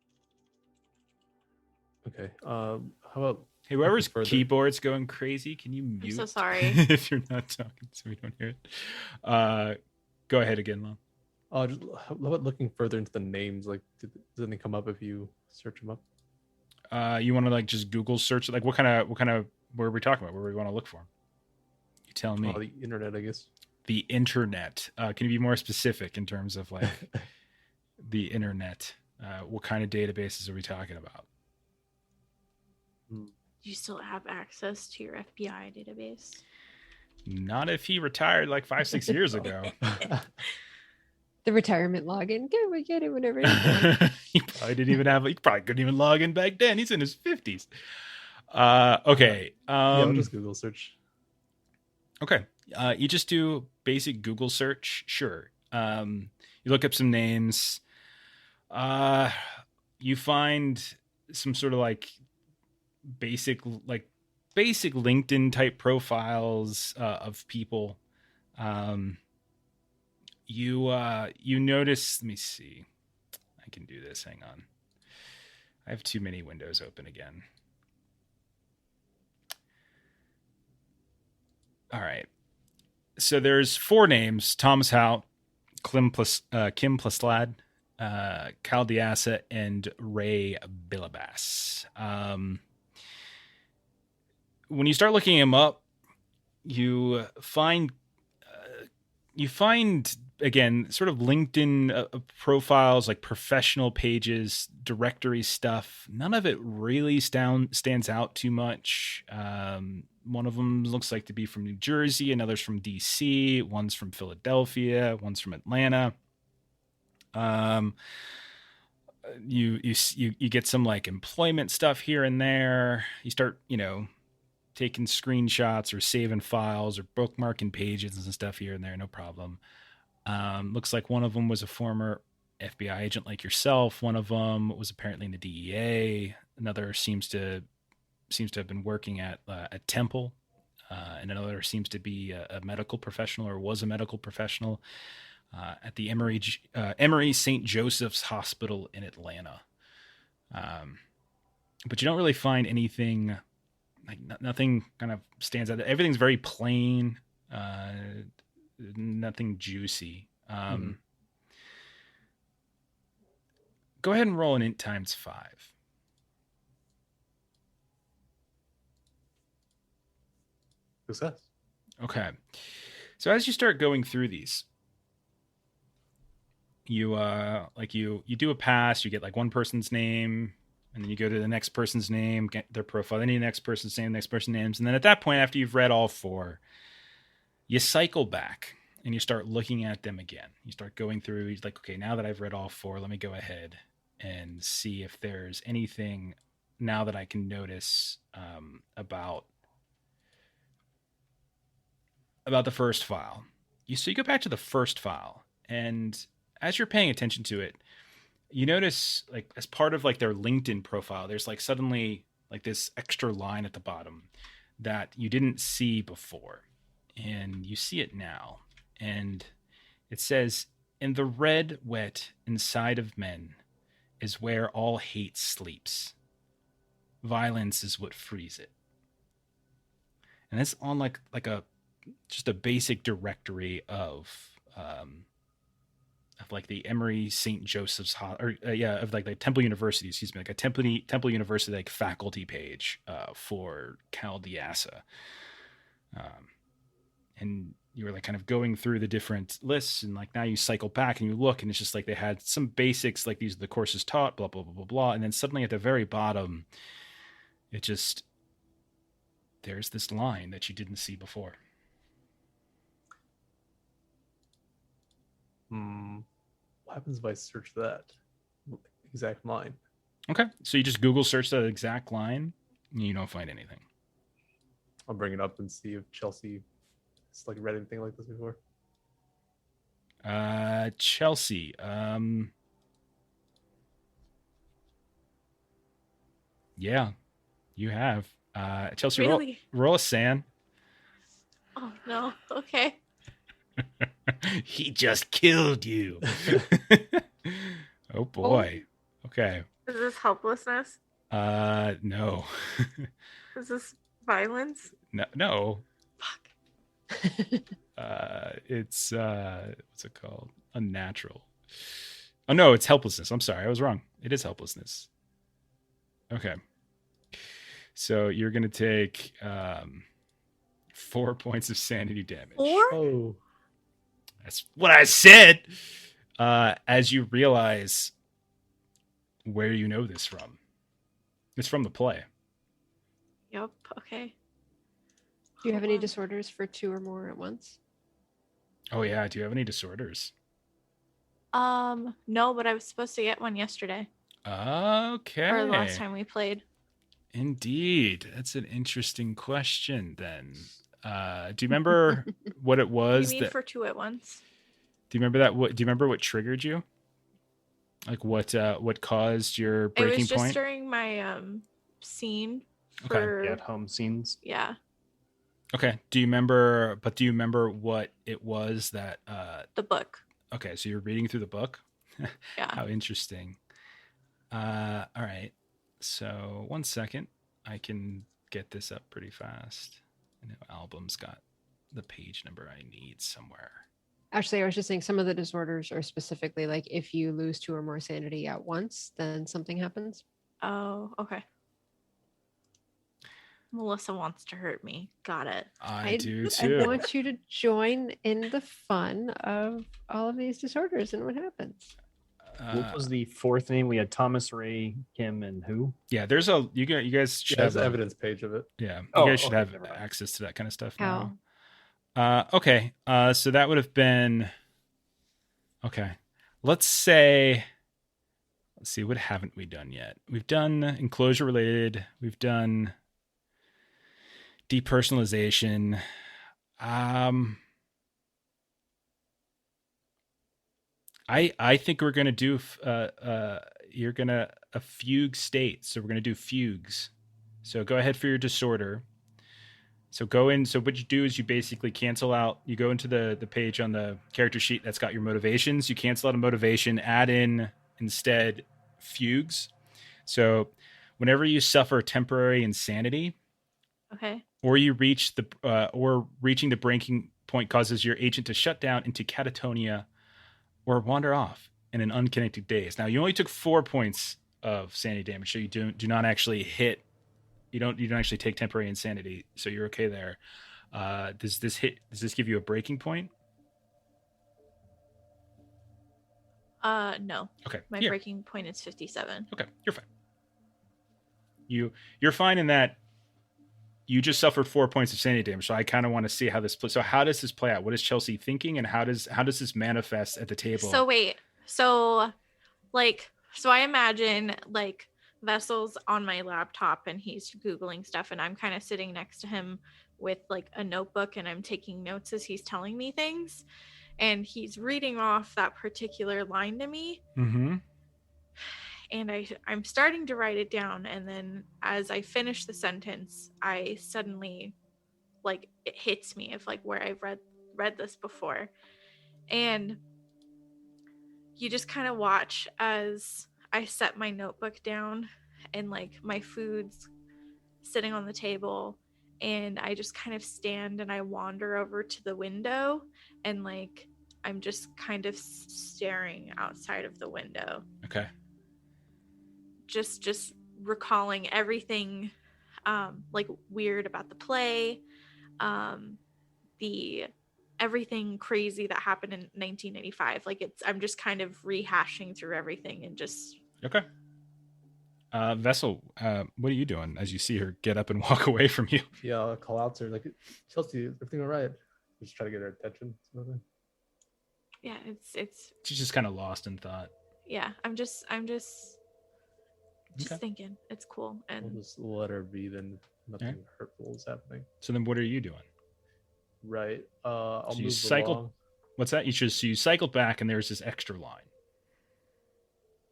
Okay. How about Hey, whoever's further? keyboard's going crazy, can you mute? I'm so sorry. If you're not talking, so we don't hear it. Go ahead again, Lon. just how about looking further into the names? Like, does anything come up if you search them up? You want to like just Google search? Like, what kind of? What are we talking about? What do we want to look for? You tell me. Oh, the internet, I guess. The internet. Can you be more specific in terms of like the internet? What kind of databases are we talking about? Do you still have access to your FBI database? Not if he retired like 5-6 years ago. The retirement login. We get it whenever. He probably didn't even have. He probably couldn't even log in back then. He's in his 50s. Okay. Yeah, I'll just Google search. Okay. You just do basic Google search. Sure. You look up some names. You find some sort of like basic LinkedIn type profiles of people. You notice, let me see. I can do this. Hang on. I have too many windows open again. All right. So there's 4 names: Thomas Howe, Kim Plaslad, Cal Diasa, and Ray Billabas. When you start looking him up, you find again sort of LinkedIn profiles, like professional pages, directory stuff. None of it really stands out too much. One of them looks like to be from New Jersey, another's from DC, one's from Philadelphia, one's from Atlanta. You get some like employment stuff here and there. You start, taking screenshots or saving files or bookmarking pages and stuff here and there, no problem. Looks like one of them was a former FBI agent like yourself. One of them was apparently in the DEA. Another seems to have been working at Temple, and another seems to be a medical professional, or was a medical professional at the Emory St. Joseph's Hospital in Atlanta. But you don't really find anything. Like nothing kind of stands out. Everything's very plain. Nothing juicy. Go ahead and roll an int times 5. Success. Okay. So as you start going through these, you do a pass. You get like one person's name, and then you go to the next person's name, get their profile, then the next person's name, next person's names. And then at that point, after you've read all 4, you cycle back and you start looking at them again. You start going through. He's like, okay, now that I've read all 4, let me go ahead and see if there's anything now that I can notice about the first file. So you go back to the first file, and as you're paying attention to it, you notice, like, as part of like their LinkedIn profile, there's like suddenly like this extra line at the bottom that you didn't see before, and you see it now. And it says, "In the red wet inside of men is where all hate sleeps. Violence is what frees it." And it's on like a just a basic directory of like the Emory St. Joseph's of like the Temple University, excuse me, like a Temple University like faculty page for Cal Diasa. And you were like kind of going through the different lists, and like now you cycle back and you look, and it's just like they had some basics, like these are the courses taught, blah blah blah blah blah, and then suddenly at the very bottom, there's this line that you didn't see before. What happens if I search that exact line? Okay, so you just Google search that exact line, and you don't find anything. I'll bring it up and see if Chelsea has like read anything like this before. Chelsea. Yeah, you have. Chelsea, Really? roll a SAN. Oh no. Okay. He just killed you. Oh boy. Okay. Is this helplessness? No. Is this violence? No. Fuck. It's what's it called? Unnatural. Oh no, it's helplessness. I'm sorry, I was wrong. It is helplessness. Okay. So you're gonna take 4 points of sanity damage. 4? Oh, That's what I said. As you realize where you know this from. It's from the play. Yep. Okay. Do you have Hold any on. disorders for 2 or more at once? Oh yeah. Do you have any disorders? No, but I was supposed to get one yesterday. Okay. Or the last time we played. Indeed. That's an interesting question then. Do you remember what it What was do you mean for 2 at once? do you remember that do you remember what triggered you? Like what caused your It breaking was just point? during my scene Okay. for At home scenes. yeah, Okay. Do you remember what it was that the book. okay, so you're reading through the book? Yeah. How interesting. All right. So 1 second. I can get this up pretty fast. I know Album's got the page number I need somewhere. Actually, I was just saying some of the disorders are specifically like if you lose 2 or more sanity at once, then something happens. Oh, okay. Melissa wants to hurt me. Got it. I do too. I want you to join in the fun of all of these disorders and what happens. What was the 4th name? We had Thomas, Ray, Kim, and who? Yeah, there's you guys should yeah, have there's an evidence page of it. Yeah, you Oh, guys should okay, have never mind. access to that kind of stuff How? now. Okay. So that would have been okay. Let's see, what haven't we done yet? We've done enclosure related. We've done depersonalization. I think we're gonna do you're gonna a fugue state. So we're gonna do fugues. So go ahead for your disorder. So go in. So what you do is you basically cancel out. You go into the page on the character sheet that's got your motivations. You cancel out a motivation. Add in instead fugues. So whenever you suffer temporary insanity, Okay. or you reach or reaching the breaking point causes your agent to shut down into catatonia or wander off in an unconnected daze. Now you only took 4 points of sanity damage, so you do not actually hit. You don't actually take temporary insanity, so you're okay there. Does this give you a breaking point? No. Okay. My Here. breaking point is 57. Okay, you're fine. You're fine in that you just suffered 4 points of sanity damage, so I kind of want to see how this plays. So how does this play out? What is Chelsea thinking, and how does this manifest at the table? So wait, so I imagine like Vessel's on my laptop and he's Googling stuff, and I'm kind of sitting next to him with like a notebook, and I'm taking notes as he's telling me things, and he's reading off that particular line to me. Mm-hmm. And I'm starting to write it down, and then as I finish the sentence, I suddenly, like, it hits me of like where I've read this before. And you just kind of watch as I set my notebook down, and like my food's sitting on the table, and I just kind of stand and I wander over to the window, and like I'm just kind of staring outside of the window. Okay. Just recalling everything like weird about the play, the everything crazy that happened in 1995. Like I'm just kind of rehashing through everything and just Okay. Vessel, what are you doing as you see her get up and walk away from you? Yeah, I'll call out to her like, Chelsea, everything all right? Just try to get her attention. yeah, it's She's just kind of lost in thought. yeah, I'm just Okay. thinking it's cool. And We'll just let her be, then nothing Alright. hurtful is happening. So then what are you doing? Right. I'll So you move cycled- along. What's that? So you cycled back and there's this extra line.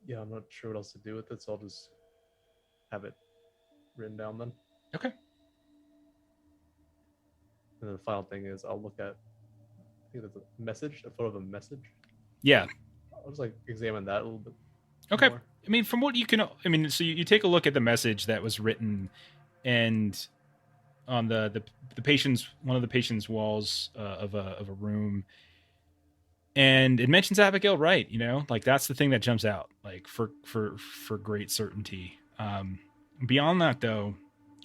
Yeah, I'm not sure what else to do with it, so I'll just have it written down then. Okay. And then the final thing is I'll look at, I think that's a message, a photo of a message. Yeah. I'll just like examine that a little bit. Okay. more. I mean, from what you can, so you take a look at the message that was written, and on the patient's, one of the patient's walls of a room, and it mentions Abigail Wright. You know, like that's the thing that jumps out, like for great certainty. Beyond that, though,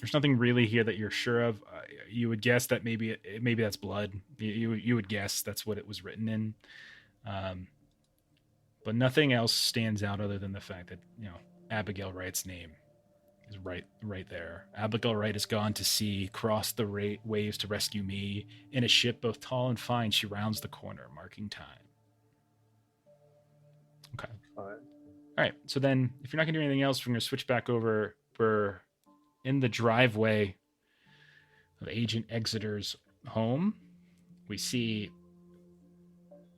there's nothing really here that you're sure of. You would guess that maybe that's blood. You would guess that's what it was written in. But nothing else stands out other than the fact that, you know, Abigail Wright's name is right there. Abigail Wright has gone to sea, crossed the waves to rescue me. In a ship both tall and fine, she rounds the corner, marking time. Okay. All right. So then, if you're not going to do anything else, we're going to switch back over. We're in the driveway of Agent Exeter's home. We see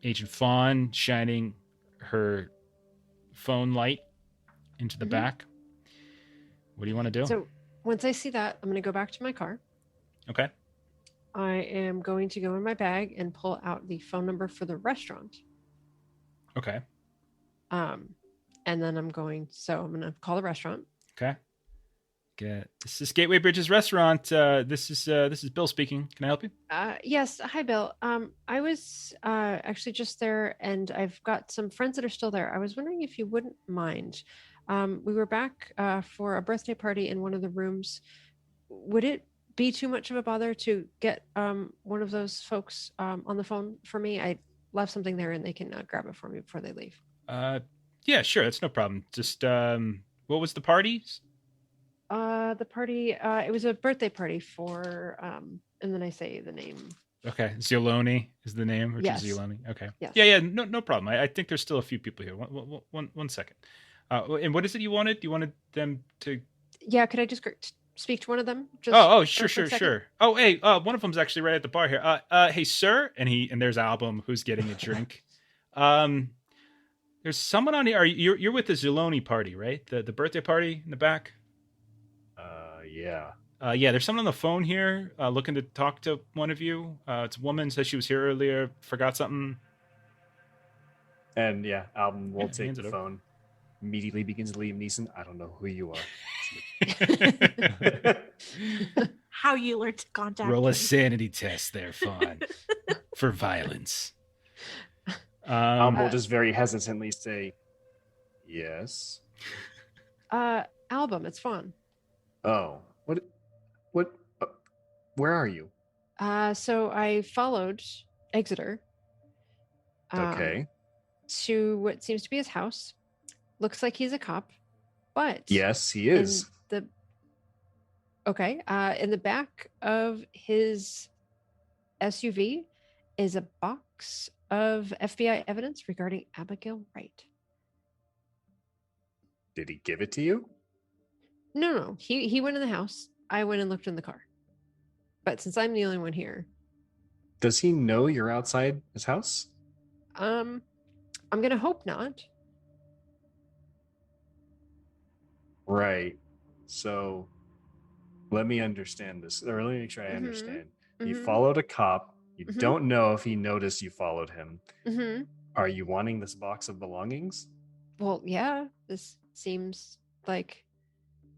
Agent Fawn shining her phone light into the back. What do you want to do? So once I see that, I'm going to go back to my car. Okay. I am going to go in my bag and pull out the phone number for the restaurant. Okay. And then I'm going to call the restaurant. Okay. This is Gateway Bridges Restaurant. This is Bill speaking. Can I help you? Yes. Hi, Bill. I was actually just there, and I've got some friends that are still there. I was wondering if you wouldn't mind. We were back for a birthday party in one of the rooms. Would it be too much of a bother to get one of those folks on the phone for me? I left something there, and they can grab it for me before they leave. Yeah, sure. That's no problem. Just what was the party? The party, it was a birthday party for, and then I say the name. Okay, Zioloni is the name, or Yes. Zioloni. Okay. Yes. Yeah. No problem. I think there's still a few people here. One second. And what is it you wanted? You wanted them to? Yeah, could I just speak to one of them? Just Oh, for a quick second? sure. Oh, hey, one of them's actually right at the bar here. Hey, sir, and there's Album who's getting a drink. There's someone on here. You're with the Zioloni party, right? The birthday party in the back. Yeah. Yeah, there's someone on the phone here looking to talk to one of you. It's a woman, says she was here earlier, forgot something. And yeah, Album will Yeah, take hands the it over. phone. Immediately begins Liam Neeson. I don't know who you are. how you learn to contact Roll a me. sanity test there, Fawn, for violence. Will just very hesitantly say, yes. Album, it's fun. Oh, what, where are you? So I followed Exeter. Okay. To what seems to be his house. Looks like he's a cop, but Yes, he in is. Okay. In the back of his SUV is a box of FBI evidence regarding Abigail Wright. Did he give it to you? No. He went in the house. I went and looked in the car. But since I'm the only one here, Does he know you're outside his house? I'm gonna hope not. Right. So let me understand this, or let me make sure I Mhm, understand. You mhm. followed a cop. You Mhm. don't know if he noticed you followed him. Mm-hmm. Are you wanting this box of belongings? Well, yeah, this seems like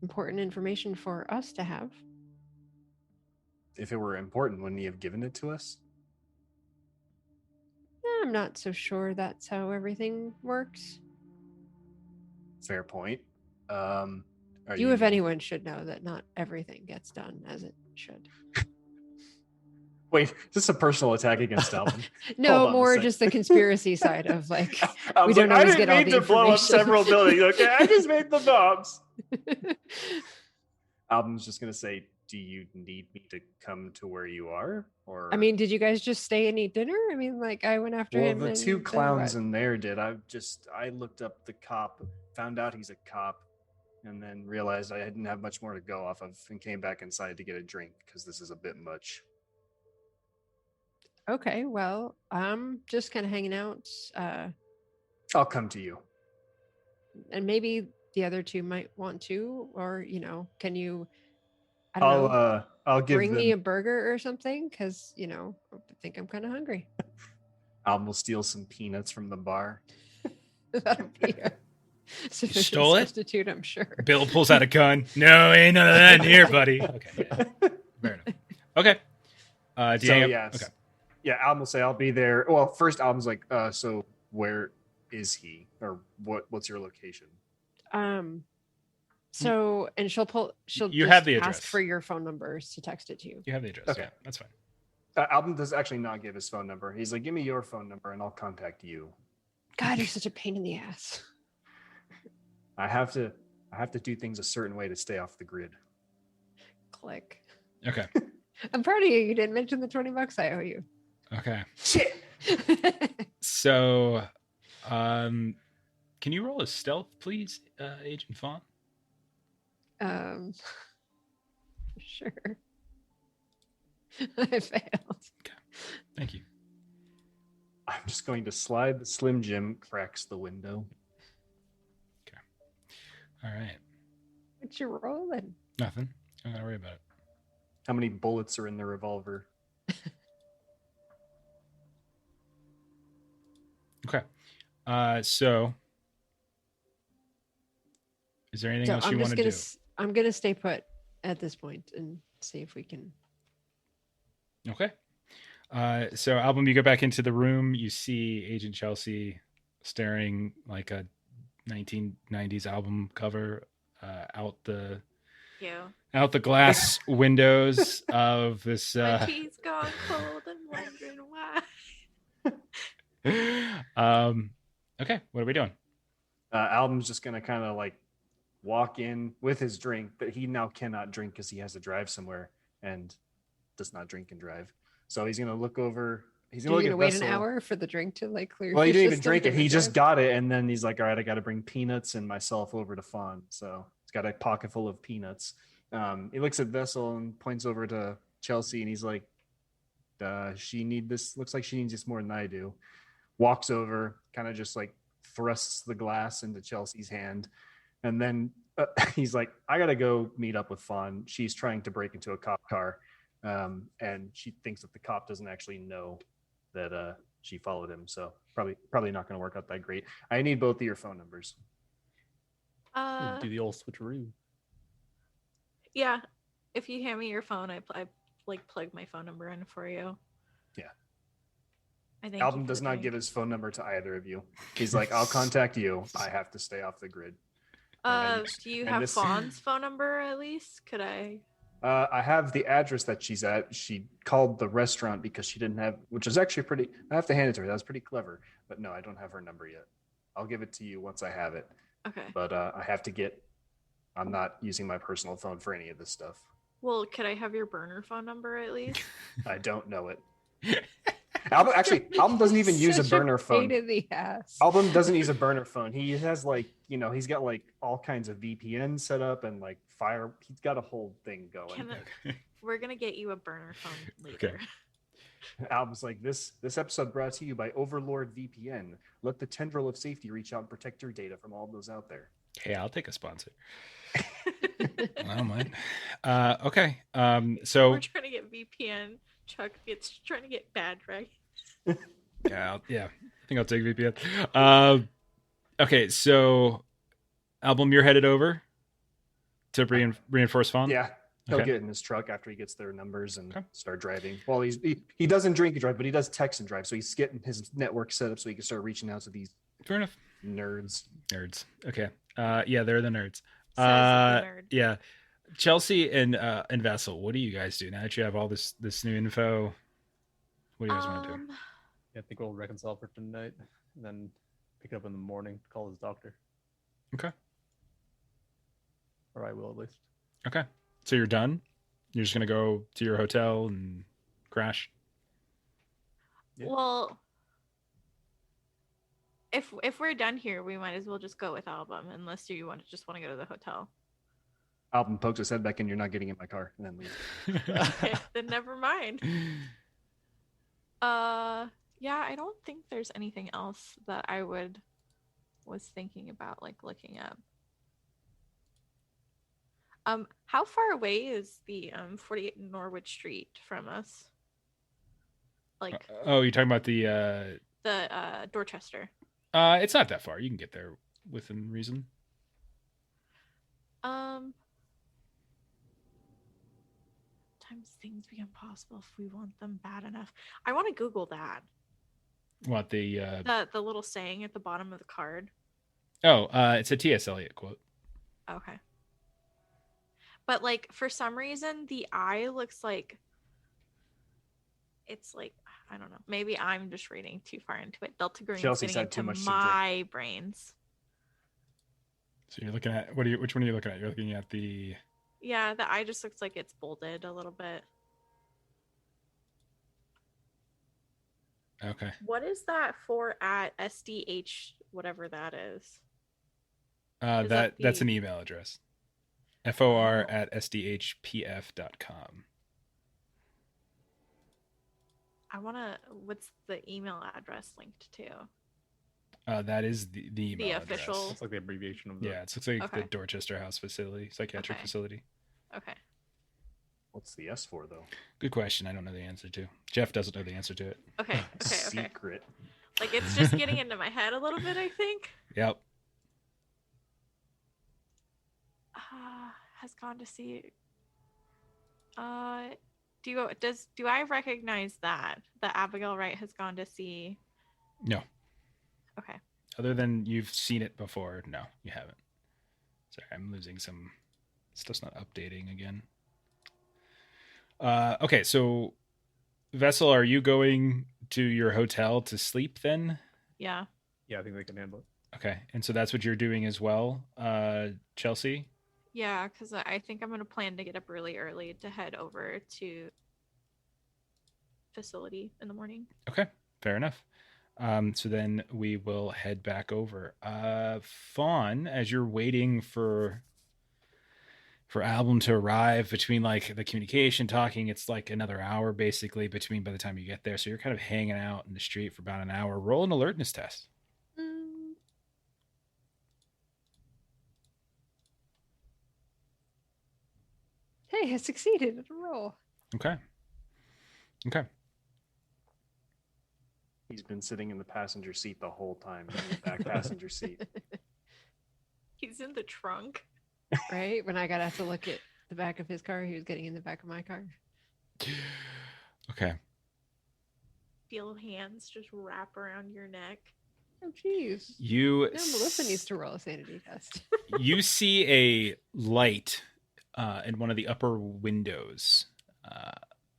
important information for us to have. If it were important, wouldn't he have given it to us? I'm not so sure that's how everything works. Fair point. Are You, if anyone, should know that not everything gets done as it should. Wait, is this a personal attack against Alvin? No, Hold on a more sec. just the conspiracy side of like I we was don't like, I always didn't get all mean the to blow up information. several buildings. Okay, I just made the bombs. Alvin's just gonna say, "Do you need me to come to where you are?" Or I mean, did you guys just stay and eat dinner? I mean, like I went after well, him. the and two then clowns what? in there did. I looked up the cop, found out he's a cop, and then realized I didn't have much more to go off of, and came back inside to get a drink because this is a bit much. Okay, well, I'm just kind of hanging out, I'll come to you. and maybe the other two might want to, or can you? I don't know. I'll give Bring me them. a burger or something, because I think I'm kind of hungry. Alvin will steal some peanuts from the bar. That'll be a sufficient stole it? substitute, I'm sure. Bill pulls out a gun. No, ain't none of that in here, buddy. Okay, yeah. Fair enough. Okay. Do you hang up? Yes. Okay. Yeah, Alvin will say I'll be there. Well, first Alvin's like, so where is he? Or what's your location? So, and she'll You just have the ask address. for your phone numbers to text it to you. You have the address. Okay. Yeah, that's fine. Alvin does actually not give his phone number. He's like, give me your phone number and I'll contact you. God, you're such a pain in the ass. I have to do things a certain way to stay off the grid. Click. Okay. I'm proud of you. You didn't mention the $20 I owe you. Okay. Shit. So, can you roll a stealth, please, Agent Fawn? Sure. I failed. Thank you. I'm just going to slide the Slim Jim, cracks the window. All right. What you rolling? Nothing. I'm gonna worry about it. How many bullets are in the revolver? Okay. So, is there anything So else I'm you just want to gonna do? I'm gonna stay put at this point and see if we can. Okay. So Album, you go back into the room. You see Agent Chelsea staring like a 1990s album cover out the glass windows of this. My tea's gone cold and wondering why. Okay, what are we doing? Album's just gonna kind of like walk in with his drink, but he now cannot drink because he has to drive somewhere and does not drink and drive. So he's gonna look over. He's gonna You're look gonna at wait Vessel. an hour for the drink to like clear. Well, he your didn't even system drink it. to He just drive? got it, and then he's like, "All right, I got to bring peanuts and myself over to Fawn." So he's got a pocket full of peanuts. He looks at Vessel and points over to Chelsea, and he's like, "She need this. Looks like she needs this more than I do." Walks over, kind of just like thrusts the glass into Chelsea's hand, and then he's like, "I gotta go meet up with Fawn. She's trying to break into a cop car, and she thinks that the cop doesn't actually know that she followed him. So probably not going to work out that great. I need both of your phone numbers." Do the old switcheroo. Yeah. If you hand me your phone, I like plug my phone number in for you. Yeah. I think Album does not give his phone number to either of you. He's like, "I'll contact you. I have to stay off the grid." Do you have this- Fawn's phone number at least? Could I? I have the address that she's at. She called the restaurant because she didn't have, which is actually pretty. I have to hand it to her. That was pretty clever. But no, I don't have her number yet. I'll give it to you once I have it. Okay. But I have to get. I'm not using my personal phone for any of this stuff. Well, could I have your burner phone number at least? I don't know it. Album doesn't even use a Such burner pain phone. in the ass. Album doesn't use a burner phone. He has he's got like all kinds of VPN set up and like fire. He's got a whole thing going. We're gonna get you a burner phone later. Album's like this episode brought to you by Overlord VPN. Let the tendril of safety reach out and protect your data from all those out there. Hey, I'll take a sponsor. I don't mind. Okay. So We're trying to get VPN. Chuck gets trying to get bad, right? yeah, I think I'll take VPN. Okay, so Album, you're headed over to reinforce Fawn? Yeah. He'll Okay. get in his truck after he gets their numbers and Okay. start driving. Well, he doesn't drink and drive, but he does text and drive. So he's getting his network set up so he can start reaching out to these Fair enough. nerds. Okay. Yeah, they're the nerds. Says the nerd. Yeah. Chelsea and Vessel, what do you guys do now that you have all this new info? What do you guys want to do? Yeah, I think we'll reconcile for tonight and then pick it up in the morning, call his doctor. Okay. Or I will at least. Okay. So you're done? You're just gonna go to your hotel and crash? Yeah. Well, if we're done here, we might as well just go with Album, unless you want to go to the hotel. Album pokes his head back in. You're not getting in my car, and then leaves. Okay, then never mind. Yeah, I don't think there's anything else that I was thinking about like looking up. How far away is the 48 Norwood Street from us? Like Oh, you're talking about the Dorchester. it's not that far. You can get there within reason. Sometimes things become possible if we want them bad enough. I want to Google that. What the The little saying at the bottom of the card. it's a T.S. Eliot quote. Okay. But like for some reason the eye looks like it's like I don't know. Maybe I'm just reading too far into it. Delta Green's Chelsea's getting had too into much to drink. my brains. So you're looking at which one are you looking at? You're looking at the Yeah, the eye just looks like it's bolded a little bit. okay. What is that for at SDH whatever that is? Is That's that an email address. for@sdhpf.com. I want to what's the email address linked to? That is the email address. official- It's like the abbreviation of the. Yeah, it looks like Okay. the Dorchester House facility, psychiatric Okay. facility. Okay. What's the S for though? Good question. I don't know the answer to. Jeff doesn't know the answer to it. Okay. Okay. Secret. Like it's just getting into my head a little bit, I think. Yep. Has gone to see. Do I recognize that Abigail Wright has gone to see? No. Okay. Other than you've seen it before, no, you haven't. Sorry, I'm losing some stuff's not updating again. Okay, so Vessel, are you going to your hotel to sleep then? Yeah. Yeah, I think they can handle it. Okay, and so that's what you're doing as well, Chelsea? Yeah, because I think I'm gonna plan to get up really early to head over to facility in the morning. Okay, fair enough. So then we will head back over. Fawn, as you're waiting for Album to arrive between like the communication talking, it's like another hour basically between by the time you get there. So you're kind of hanging out in the street for about an hour. Roll an alertness test. Hey, I succeeded at a roll. Okay. He's been sitting in the passenger seat the whole time, in the back passenger seat. He's in the trunk. Right? When I got out to look at the back of his car, he was getting in the back of my car. Okay. Feel hands just wrap around your neck. Oh, jeez. You Now Melissa needs to roll a sanity test. you see a light in one of the upper windows,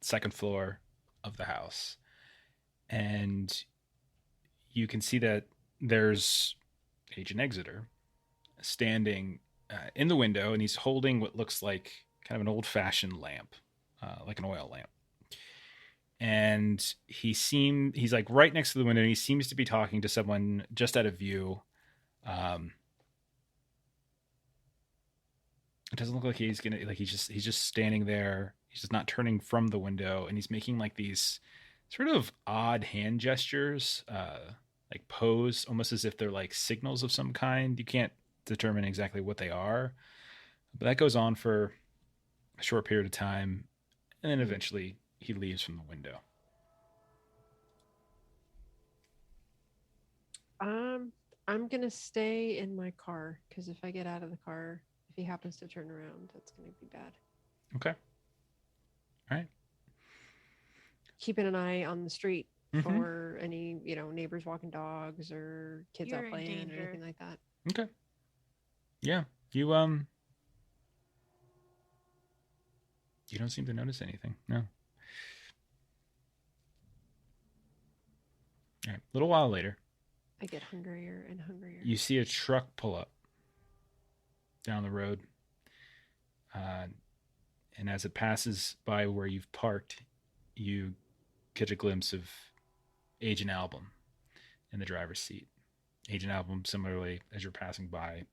second floor of the house. And you can see that there's Agent Exeter standing in the window, and he's holding what looks like kind of an old-fashioned lamp, like an oil lamp. And he's like right next to the window, and he seems to be talking to someone just out of view. It doesn't look like he's gonna, like, he's just standing there. He's just not turning from the window, and he's making like these sort of odd hand gestures, like pose, almost as if they're like signals of some kind. You can't determine exactly what they are, but that goes on for a short period of time, and then eventually he leaves from the window. I'm gonna stay in my car because if I get out of the car, if he happens to turn around, that's gonna be bad. Okay. All right. Keeping an eye on the street Mhm. for any, neighbors walking dogs or kids You're out in playing or danger. anything like that. Okay. Yeah. You don't seem to notice anything. No. All right. A little while later, I get hungrier and hungrier. you see a truck pull up down the road. And as it passes by where you've parked, you catch a glimpse of Agent Album in the driver's seat. Agent Album, similarly, as you're passing by,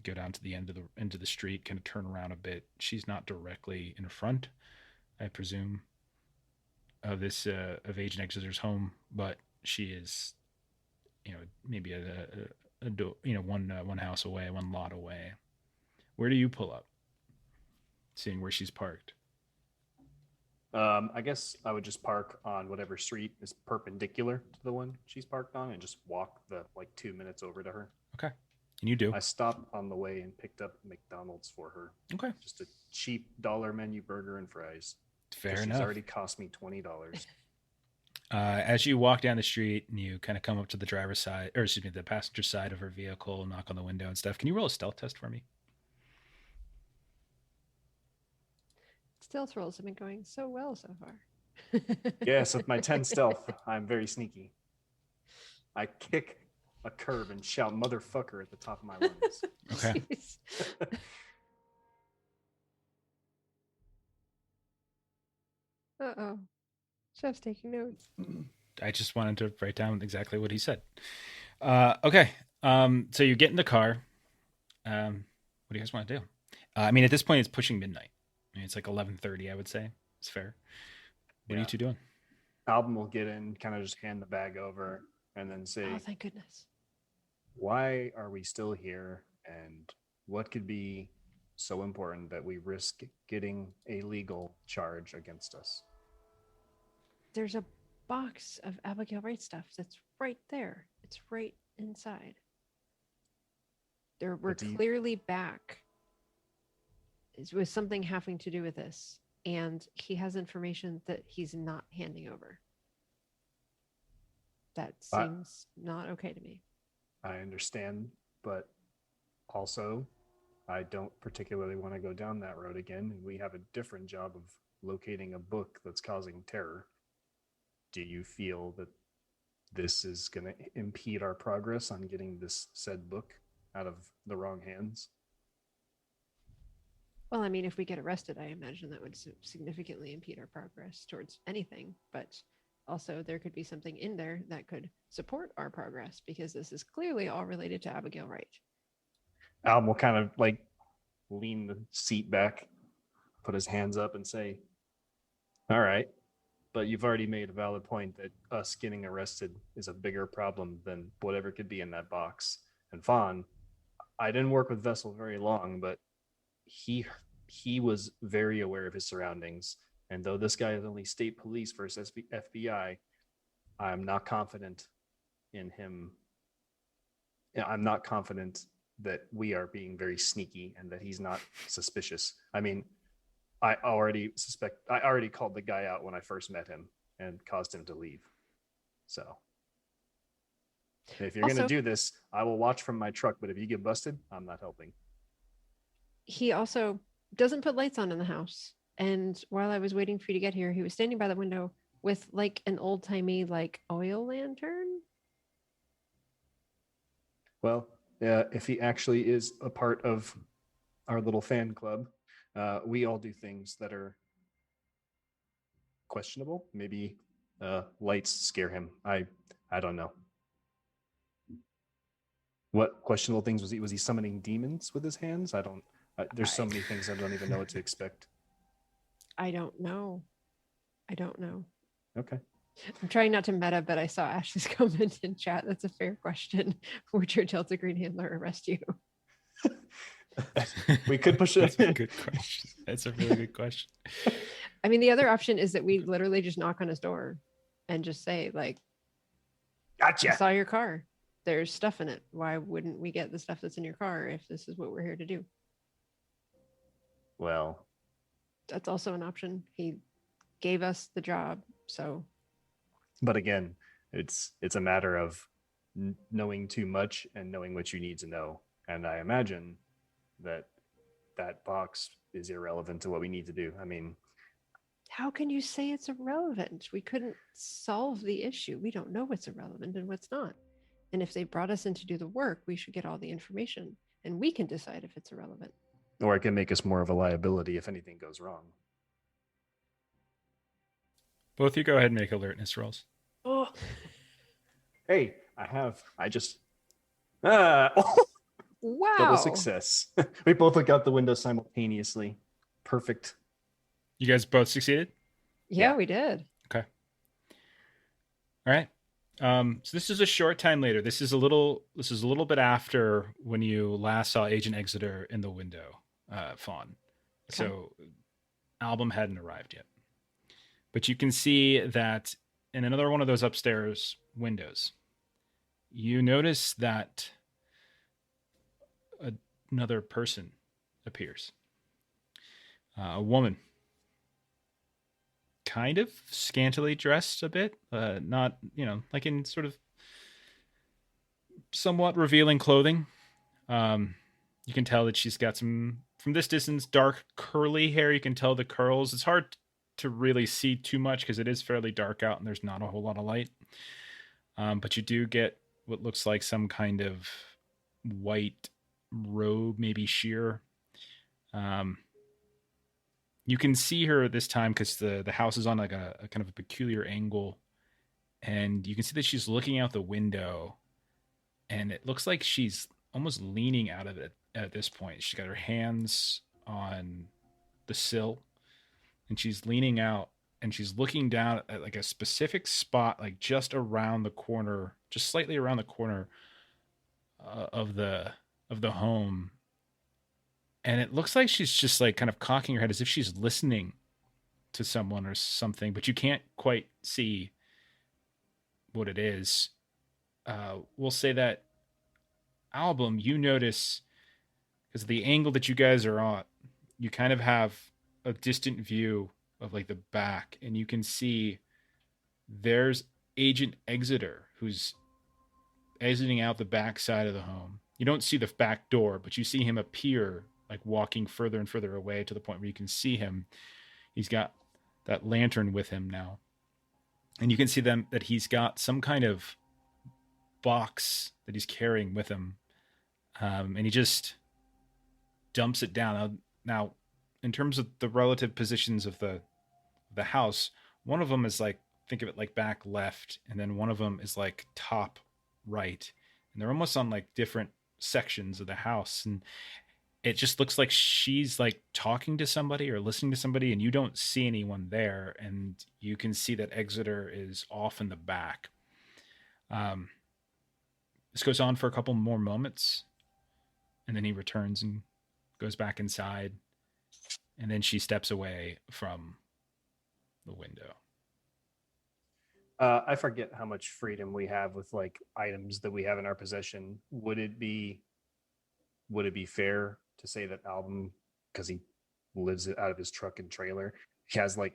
go down to the end of the street, kind of turn around a bit. She's not directly in front, I presume, of this of Agent Exeter's home, but she is, maybe one house away, one lot away. Where do you pull up, seeing where she's parked? I guess I would just park on whatever street is perpendicular to the one she's parked on and just walk the 2 minutes over to her. Okay. And you do. I stopped on the way and picked up McDonald's for her. Okay. Just a cheap dollar menu burger and fries. Fair 'Cause enough. She's already cost me $20. As you walk down the street and you kind of come up to the driver's side, or excuse me, the passenger side of her vehicle, knock on the window and stuff, can you roll a stealth test for me? Stealth rolls have been going so well so far. Yes, with my 10 stealth, I'm very sneaky. I kick a curb and shout "motherfucker" at the top of my lungs. Okay. Jeez. Uh-oh. Chef's taking notes. I just wanted to write down exactly what he said. Okay. So you get in the car. What do you guys want to do? I mean, at this point, it's pushing midnight. I mean, it's like 11:30, I would say. It's fair. What are you two doing? Album will get in, kind of just hand the bag over, and then say, Oh, thank goodness. "Why are we still here? And what could be so important that we risk getting a legal charge against us?" There's a box of Abigail Wright stuff that's right there. It's right inside. We're But do you- clearly back. It was something having to do with this. And he has information that he's not handing over. That seems not okay to me. I understand, but also I don't particularly want to go down that road again. And we have a different job of locating a book that's causing terror. Do you feel that this is going to impede our progress on getting this said book out of the wrong hands? Well, I mean, if we get arrested, I imagine that would significantly impede our progress towards anything. But also, there could be something in there that could support our progress because this is clearly all related to Abigail Wright. Album will kind of lean the seat back, put his hands up, and say, "All right, but you've already made a valid point that us getting arrested is a bigger problem than whatever could be in that box." And Fawn, I didn't work with Vessel very long, but he was very aware of his surroundings. And though this guy is only state police versus FBI, I'm not confident in him. I'm not confident that we are being very sneaky and that he's not suspicious. I mean, I already called the guy out when I first met him and caused him to leave. So if you're going to do this, I will watch from my truck. But if you get busted, I'm not helping. He also doesn't put lights on in the house. And while I was waiting for you to get here, he was standing by the window with an old-timey oil lantern. Well, if he actually is a part of our little fan club, We all do things that are questionable. Maybe lights scare him. I don't know. What questionable things was he? Was he summoning demons with his hands? I don't. There's so many things I don't even know what to expect. I don't know. Okay. I'm trying not to meta, but I saw Ashley's comment in chat. That's a fair question. Would your Delta Green handler arrest you? We could push That's it. a good question. That's a really good question. I mean, the other option is that we literally just knock on his door and just say, like, I Gotcha. saw your car. There's stuff in it. Why wouldn't we get the stuff that's in your car if this is what we're here to do? Well, That's also an option. He gave us the job, so but again, it's a matter of knowing too much and knowing what you need to know. And I imagine that box is irrelevant to what we need to do. I mean, how can you say it's irrelevant? We couldn't solve the issue. We don't know what's irrelevant and what's not. And if they brought us in to do the work, we should get all the information and we can decide if it's irrelevant. or it can make us more of a liability if anything goes wrong. Both of you go ahead and make alertness rolls. Oh, Hey, wow. double success. We both look out the window simultaneously. Perfect. You guys both succeeded? Yeah, Yeah. we did. Okay. All right. So this is a short time later. This is a little bit after when you last saw Agent Exeter in the window, Fawn. Okay. So Album hadn't arrived yet. But you can see that in another one of those upstairs windows, you notice that another person appears. A woman. Kind of scantily dressed a bit, not, like in sort of somewhat revealing clothing. You can tell that she's got some, from this distance, dark curly hair. You can tell the curls. It's hard to really see too much because it is fairly dark out and there's not a whole lot of light. But you do get what looks like some kind of white robe, maybe sheer. You can see her this time because the house is on like a kind of a peculiar angle, and you can see that she's looking out the window, and it looks like she's almost leaning out of it at this point. She's got her hands on the sill, and she's leaning out, and she's looking down at like a specific spot, like just around the corner, just slightly around the corner of the home. And it looks like she's just like kind of cocking her head as if she's listening to someone or something, but you can't quite see what it is. We'll say that Album, you notice, because the angle that you guys are on, you kind of have a distant view of like the back, and you can see there's Agent Exeter who's exiting out the back side of the home. You don't see the back door, but you see him appear, like walking further and further away to the point where you can see him. He's got that lantern with him now. And you can see that he's got some kind of box that he's carrying with him. And he just dumps it down. Now, in terms of the relative positions of the house, one of them is like, think of it like back left, and then one of them is like top right. And they're almost on like different sections of the house. And it just looks like she's like talking to somebody or listening to somebody, and you don't see anyone there. And you can see that Exeter is off in the back. This goes on for a couple more moments, and then he returns and goes back inside. And then she steps away from the window. I forget how much freedom we have with like items that we have in our possession. Would it be fair to say that Album, because he lives out of his truck and trailer,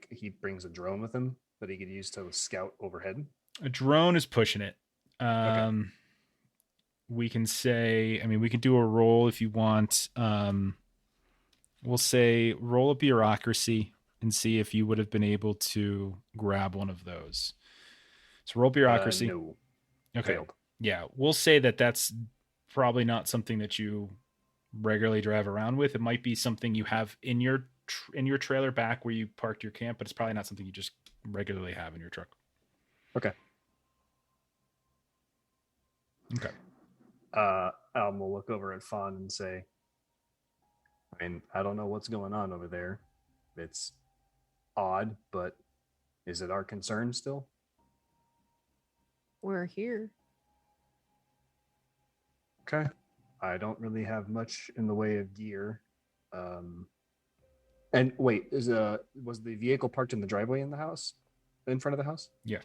he brings a drone with him that he could use to scout overhead? A drone is pushing it. Okay. We can say, we can do a roll if you want. We'll say roll a bureaucracy and see if you would have been able to grab one of those. So roll bureaucracy. No. Okay. Failed. Yeah, we'll say that that's probably not something that you regularly drive around with. It might be something you have in your trailer back where you parked your camp, but it's probably not something you just regularly have in your truck. Okay. Okay. Alm will look over at Fawn and say, I mean, I don't know what's going on over there. It's odd, but is it our concern still? We're here. Okay. I don't really have much in the way of gear. And wait, was the vehicle parked in the driveway in the house? In front of the house? Yeah.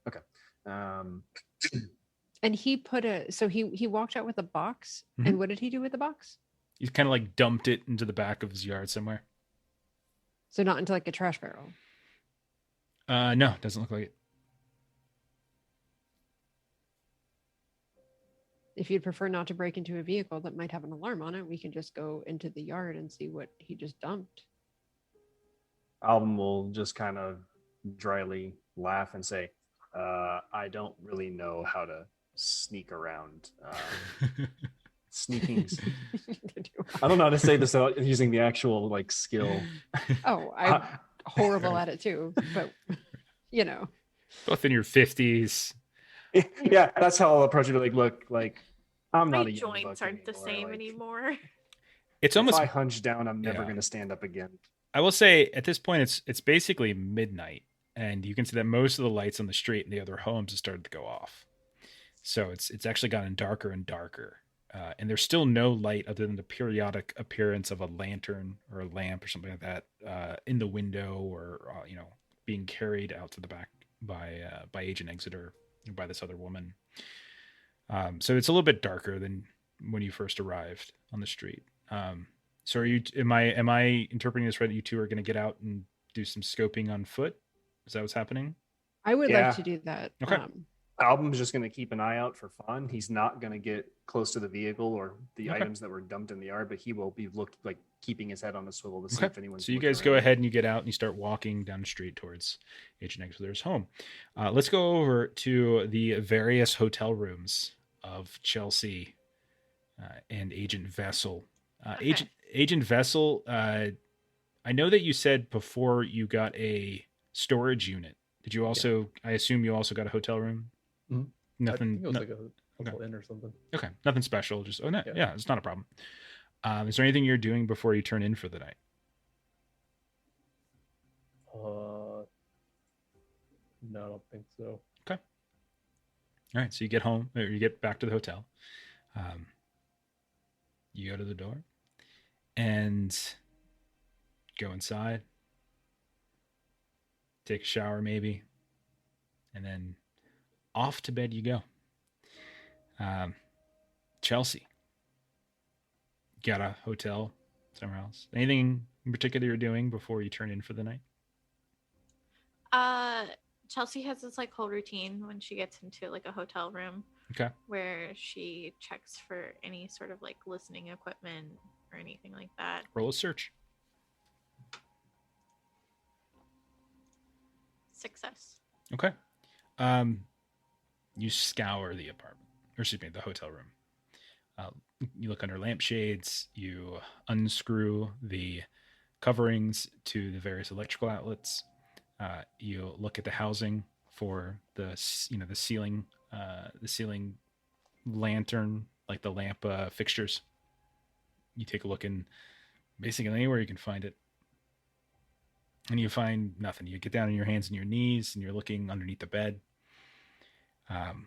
Okay. And he put he walked out with a box. Mhm. And what did he do with the box? He's kind of like dumped it into the back of his yard somewhere. So not into like a trash barrel. No, doesn't look like it. If you'd prefer not to break into a vehicle that might have an alarm on it, we can just go into the yard and see what he just dumped. Alvin will just kind of dryly laugh and say, I don't really know how to sneak around. Sneaking. I don't know how to say this without using the actual like skill. Oh, I'm horrible at it too, but you know. Both in your 50s. Yeah, that's how I'll approach it. Like, look, like I'm My not a young joints buck aren't the anymore. same Like, anymore. It's if almost I hunch down, I'm never Yeah. going to stand up again. I will say at this point it's basically midnight, and you can see that most of the lights on the street and the other homes have started to go off. So it's actually gotten darker and darker, and there's still no light other than the periodic appearance of a lantern or a lamp or something like that in the window, or being carried out to the back by Agent Exeter, by this other woman. So it's a little bit darker than when you first arrived on the street. So am I interpreting this right that you two are going to get out and do some scoping on foot? Is that what's happening? I would Yeah. like to do that. Okay. Album's just going to keep an eye out for Fawn. He's not going to get close to the vehicle or the Okay. items that were dumped in the yard, but he will be keeping his head on a swivel to see Okay. if anyone's. So you looking guys go around. ahead and you get out and you start walking down the street towards Agent Exeter's home. Let's go over to the various hotel rooms of Chelsea and Agent Vessel. Okay. Agent Vessel, I know that you said before you got a storage unit. Did you also? I assume you also got a hotel room. Mhm. I Nothing. think it was no- like a hotel inn or something. okay, nothing special. Just no, Yeah. yeah, it's not a problem. Is there anything you're doing before you turn in for the night? No, I don't think so. All right, so you get home, or you get back to the hotel. You go to the door and go inside, take a shower maybe, and then off to bed you go. Chelsea, got a hotel somewhere else? Anything in particular you're doing before you turn in for the night? Chelsea has this like whole routine when she gets into like a hotel room Okay. where she checks for any sort of like listening equipment or anything like that. Roll a search. Success. Okay. You scour the apartment, or excuse me, the hotel room. You look under lampshades. You unscrew the coverings to the various electrical outlets. You look at the housing for the ceiling lantern, like the lamp fixtures. You take a look in basically anywhere you can find it, and you find nothing. You get down on your hands and your knees, and you're looking underneath the bed. And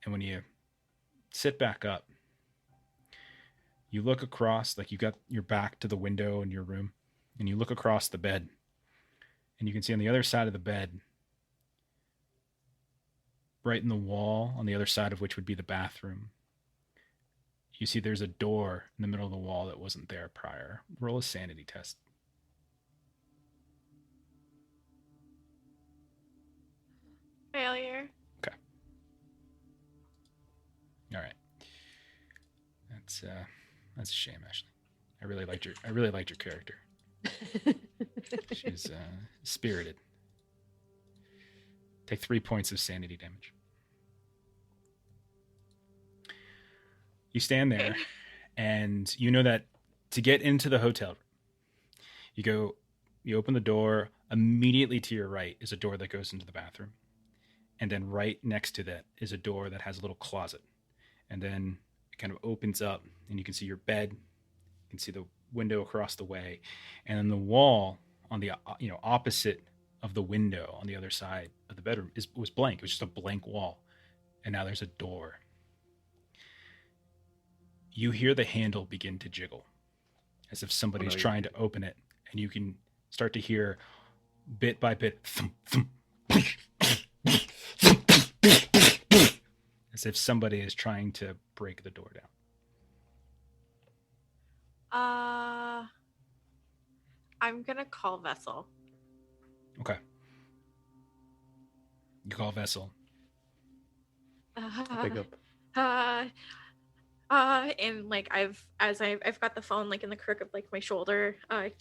when you sit back up, you look across, like you got your back to the window in your room, and you look across the bed, and you can see on the other side of the bed, right in the wall, on the other side of which would be the bathroom, you see there's a door in the middle of the wall that wasn't there prior. Roll a sanity test. Failure. All right. That's a shame, Ashley. I really liked your character. She's spirited. Take 3 points of sanity damage. You stand there, And you know that to get into the hotel, you open the door. Immediately to your right is a door that goes into the bathroom. And then right next to that is a door that has a little closet. And then it kind of opens up and you can see your bed. You can see the window across the way. And then the wall on the opposite of the window on the other side of the bedroom was blank. It was just a blank wall. And now there's a door. You hear the handle begin to jiggle as if somebody's trying to open it. And you can start to hear bit by bit thump, thump, as if somebody is trying to break the door down. I'm gonna call Vessel. Okay. You call Vessel. Pick up. And like I've got the phone like in the crook of like my shoulder. I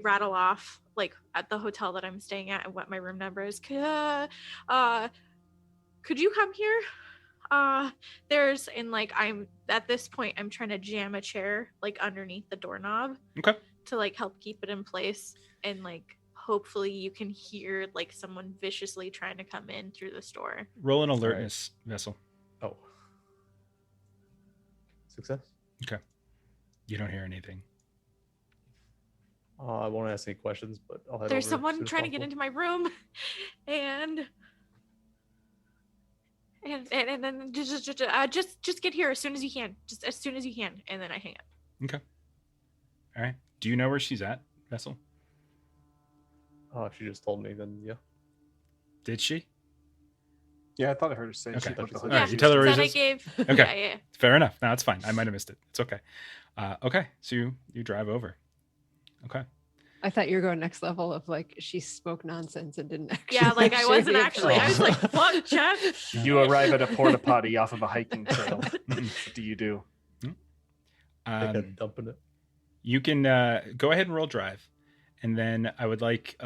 rattle off like at the hotel that I'm staying at and what my room number is. Could you come here? There's and like I'm at this point I'm trying to jam a chair like underneath the doorknob. Okay. To like help keep it in place and like hopefully you can hear like someone viciously trying to come in through the store. Roll an alertness, Vessel. Oh. Success? Okay. You don't hear anything. I won't ask any questions, but I'll head There's over someone as soon as trying to get possible. into my room and then just get here as soon as you can. Just as soon as you can. And then I hang up. Okay. All right. Do you know where she's at, Vessel? Oh, she just told me, then yeah. Did she? Yeah, I thought I heard her say. Okay. She put the All hood right, on. you tell her where Then it I is? gave Okay. yeah. Fair enough. No, it's fine. I might have missed it. It's okay. Okay. So you drive over. Okay. I thought you were going next level of like she spoke nonsense and didn't actually. Yeah, like I actually wasn't be actually. I was like, "What, Jeff?" You arrive at a porta potty off of a hiking trail. What do you do? I think I'm dumping it. You can go ahead and roll drive, and then I would like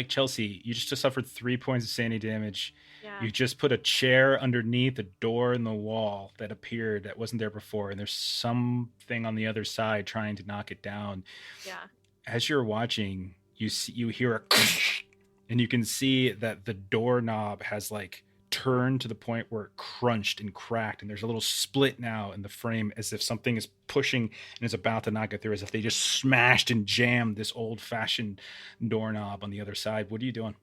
Chelsea. You just suffered 3 points of sanity damage. Yeah. You just put a chair underneath a door in the wall that appeared that wasn't there before, and there's something on the other side trying to knock it down. Yeah. As you're watching, you hear a and you can see that the doorknob has like turned to the point where it crunched and cracked, and there's a little split now in the frame as if something is pushing and is about to knock it through, as if they just smashed and jammed this old-fashioned doorknob on the other side. What are you doing?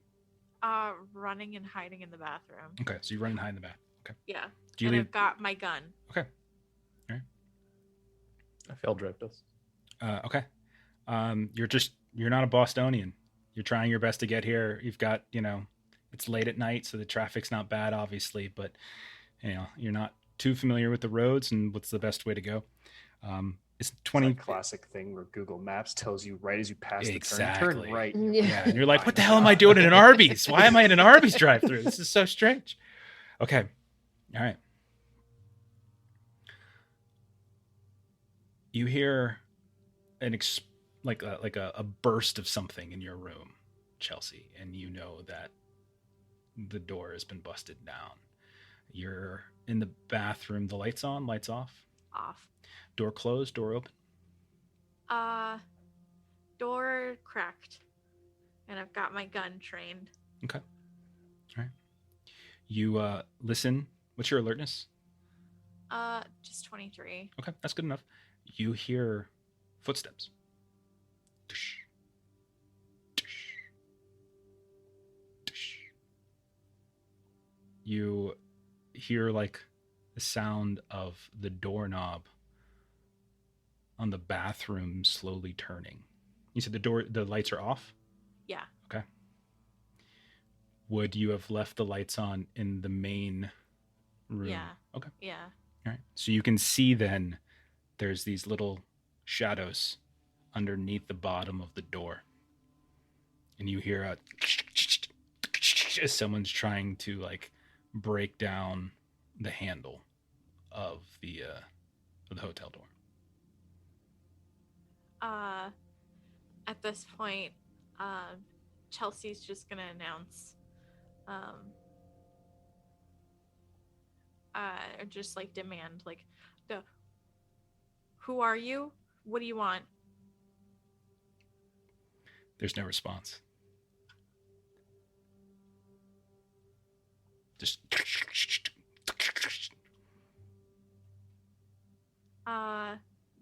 Running and hiding in the bathroom. Okay, so you run and hide in the bath. Okay. Yeah. Do you and leave? I've got my gun. Okay. I failed drive test. Okay. You're not a Bostonian. You're trying your best to get here. You've got, it's late at night, so the traffic's not bad, obviously, but you're not too familiar with the roads and what's the best way to go. It's 20. It's that classic thing where Google Maps tells you right as you pass the Exactly. turn right. Yeah. And you're like, what the hell am I doing in an Arby's? Why am I in an Arby's drive-through? This is so strange. Okay. All right. You hear like a burst of something in your room, Chelsea, and you know that the door has been busted down. You're in the bathroom. The lights on, lights off. Off. Door closed, door open. Door cracked. And I've got my gun trained. Okay. All right. You listen. What's your alertness? Just 23. Okay, that's good enough. You hear footsteps. Tush, tush, tush. You hear like the sound of the doorknob on the bathroom slowly turning. You said the lights are off? Yeah. Okay. Would you have left the lights on in the main room? Yeah. Okay. Yeah. All right. So you can see then there's these little shadows underneath the bottom of the door. And you hear as someone's trying to like break down the handle of the hotel door. At this point, Chelsea's just gonna announce, just like demand like the who are you? What do you want? There's no response. Just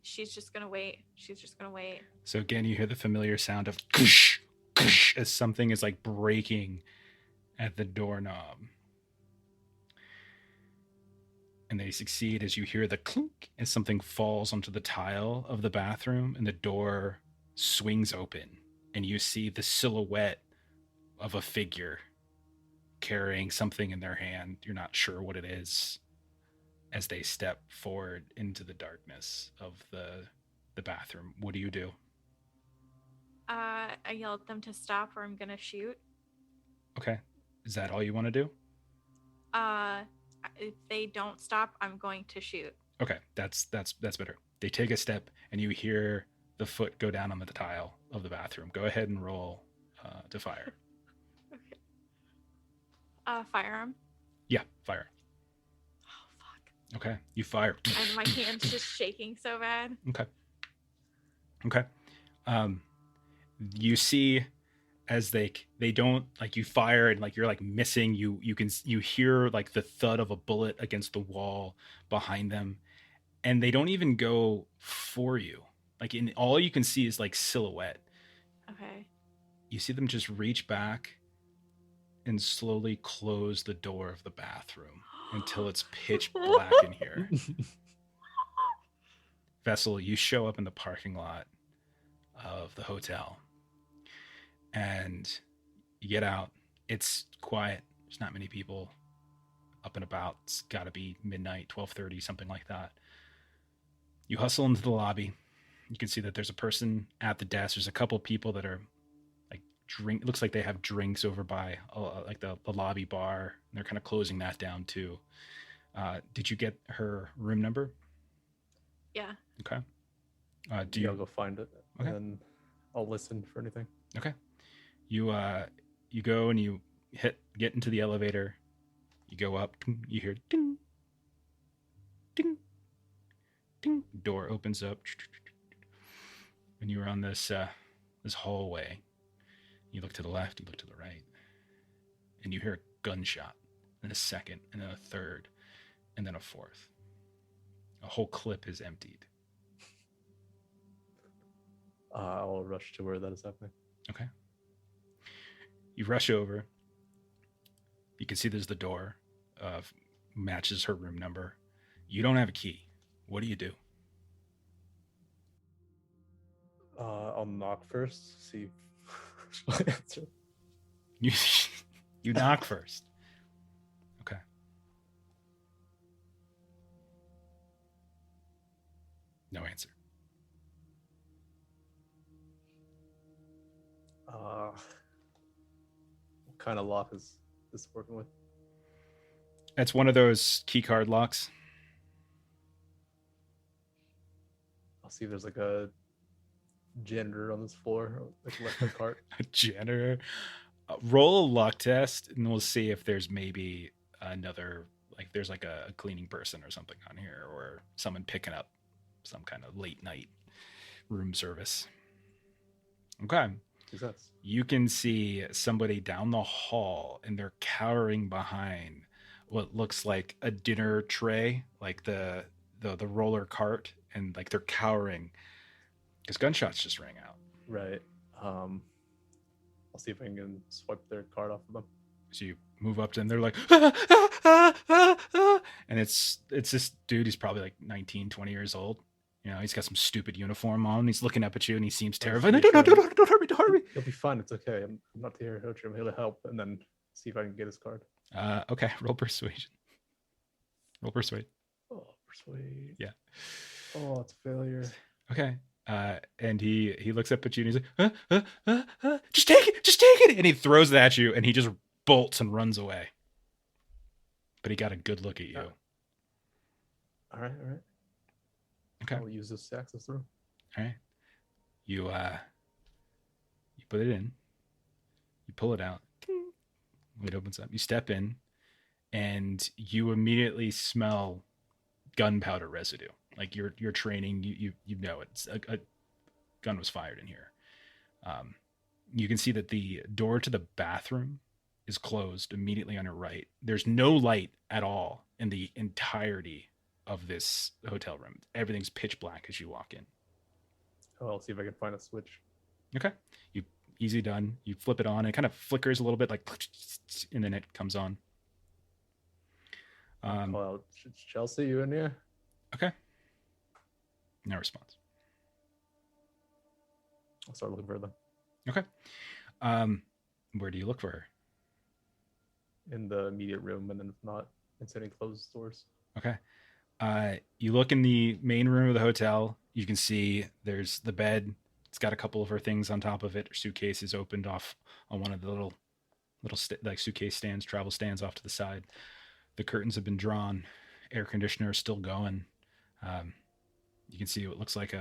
She's just gonna wait. She's just gonna wait. so again, you hear the familiar sound of as something is like breaking at the doorknob. And they succeed as you hear the clink as something falls onto the tile of the bathroom and the door swings open and you see the silhouette of a figure carrying something in their hand. You're not sure what it is as they step forward into the darkness of the bathroom. What do you do? I yell at them to stop or I'm gonna shoot. Okay. Is that all you want to do? If they don't stop, I'm going to shoot. Okay, that's better. They take a step and you hear the foot go down on the tile of the bathroom. Go ahead and roll to fire. Okay. Firearm. Yeah, fire. Oh fuck. Okay, you fire. And my hand's just shaking so bad. Okay. You see as they don't like you fire and like you're like missing, you hear like the thud of a bullet against the wall behind them, and they don't even go for you. Like in all you can see is like silhouette. Okay. You see them just reach back and slowly close the door of the bathroom until it's pitch black in here. Vessel, you show up in the parking lot of the hotel and you get out. It's quiet. There's not many people up and about. It's got to be midnight, 12:30, something like that. You hustle into the lobby. You can see that there's a person at the desk. There's a couple people that are like drink. It looks like they have drinks over by like the lobby bar. They're kind of closing that down too. Did you get her room number? Yeah. Okay. I'll go find it. Okay. And then I'll listen for anything. Okay. You go and you get into the elevator. You go up. You hear ding, ding, ding. Door opens up, and you're on this hallway. You look to the left. You look to the right, and you hear a gunshot. And a second, and then a third, and then a fourth. A whole clip is emptied. I'll rush to where that is happening. Okay. You rush over. You can see there's the door. Matches her room number. You don't have a key. What do you do? I'll knock first. See if she'll answer. You knock first. Okay. No answer. What kind of lock is this working with? It's one of those key card locks. I'll see if there's like a janitor on this floor, like left hand cart. A janitor. Roll a luck test, and we'll see if there's maybe another, like there's like a cleaning person or something on here, or someone picking up some kind of late night room service. Okay. Success. You can see somebody down the hall, and they're cowering behind what looks like a dinner tray, like the roller cart, and like they're cowering because gunshots just rang out. Right. I'll see if I can swipe their card off of them. So you move up to them. They're like, ah, ah, ah, ah, ah. And it's this dude. He's probably like 19, 20 years old. You know, he's got some stupid uniform on. He's looking up at you, and he seems terrified. No, don't hurt me, don't hurt me. You'll be fine. It's okay. I'm not here to hurt you. I'm here to help. And then see if I can get his card. Okay, roll persuasion. Roll persuade. Oh, persuade. Yeah. Oh, it's a failure. Okay. And he looks up at you and he's like, just take it. And he throws it at you and he just bolts and runs away. But he got a good look at you. All right. Okay. I'll use this to access the room. All right. You put it in. You pull it out. It opens up. You step in, and you immediately smell gunpowder residue. Like your training, you know it's a gun was fired in here. You can see that the door to the bathroom is closed immediately on your right. There's no light at all in the entirety of this hotel room. Everything's pitch black as you walk in. Oh, I'll see if I can find a switch. Okay. You easy done. You flip it on. It kind of flickers a little bit, like, and then it comes on. Call out, Chelsea, you in here? Okay. No response. I'll start looking for them Okay. Where do you look for her? in the immediate room, and then if not, it's any closed doors. Okay. You look in the main room of the hotel. You can see there's the bed. It's got a couple of her things on top of it. Her suitcase is opened off on one of the little like suitcase stands, travel stands off to the side. The curtains have been drawn. Air conditioner is still going. You can see what looks like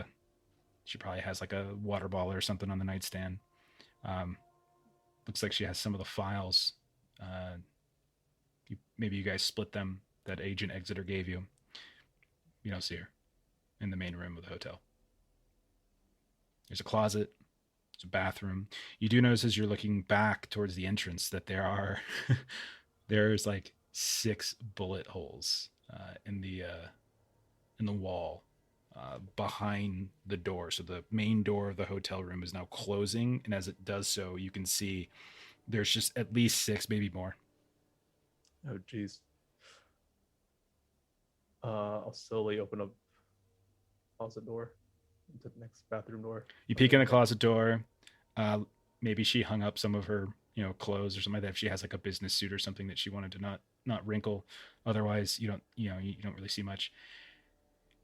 she probably has like a water bottle or something on the nightstand. Looks like she has some of the files. Maybe you guys split them that Agent Exeter gave you. You don't see her in the main room of the hotel. There's a closet. There's a bathroom. You do notice as you're looking back towards the entrance that there's like 6 bullet holes in the wall behind the door. So the main door of the hotel room is now closing, and as it does so, you can see there's just at least 6, maybe more. Oh, geez. I'll slowly open up the closet door into the next bathroom door. You peek in the closet door. Maybe she hung up some of her, clothes or something like that. If she has like a business suit or something that she wanted to not wrinkle. Otherwise, you don't really see much.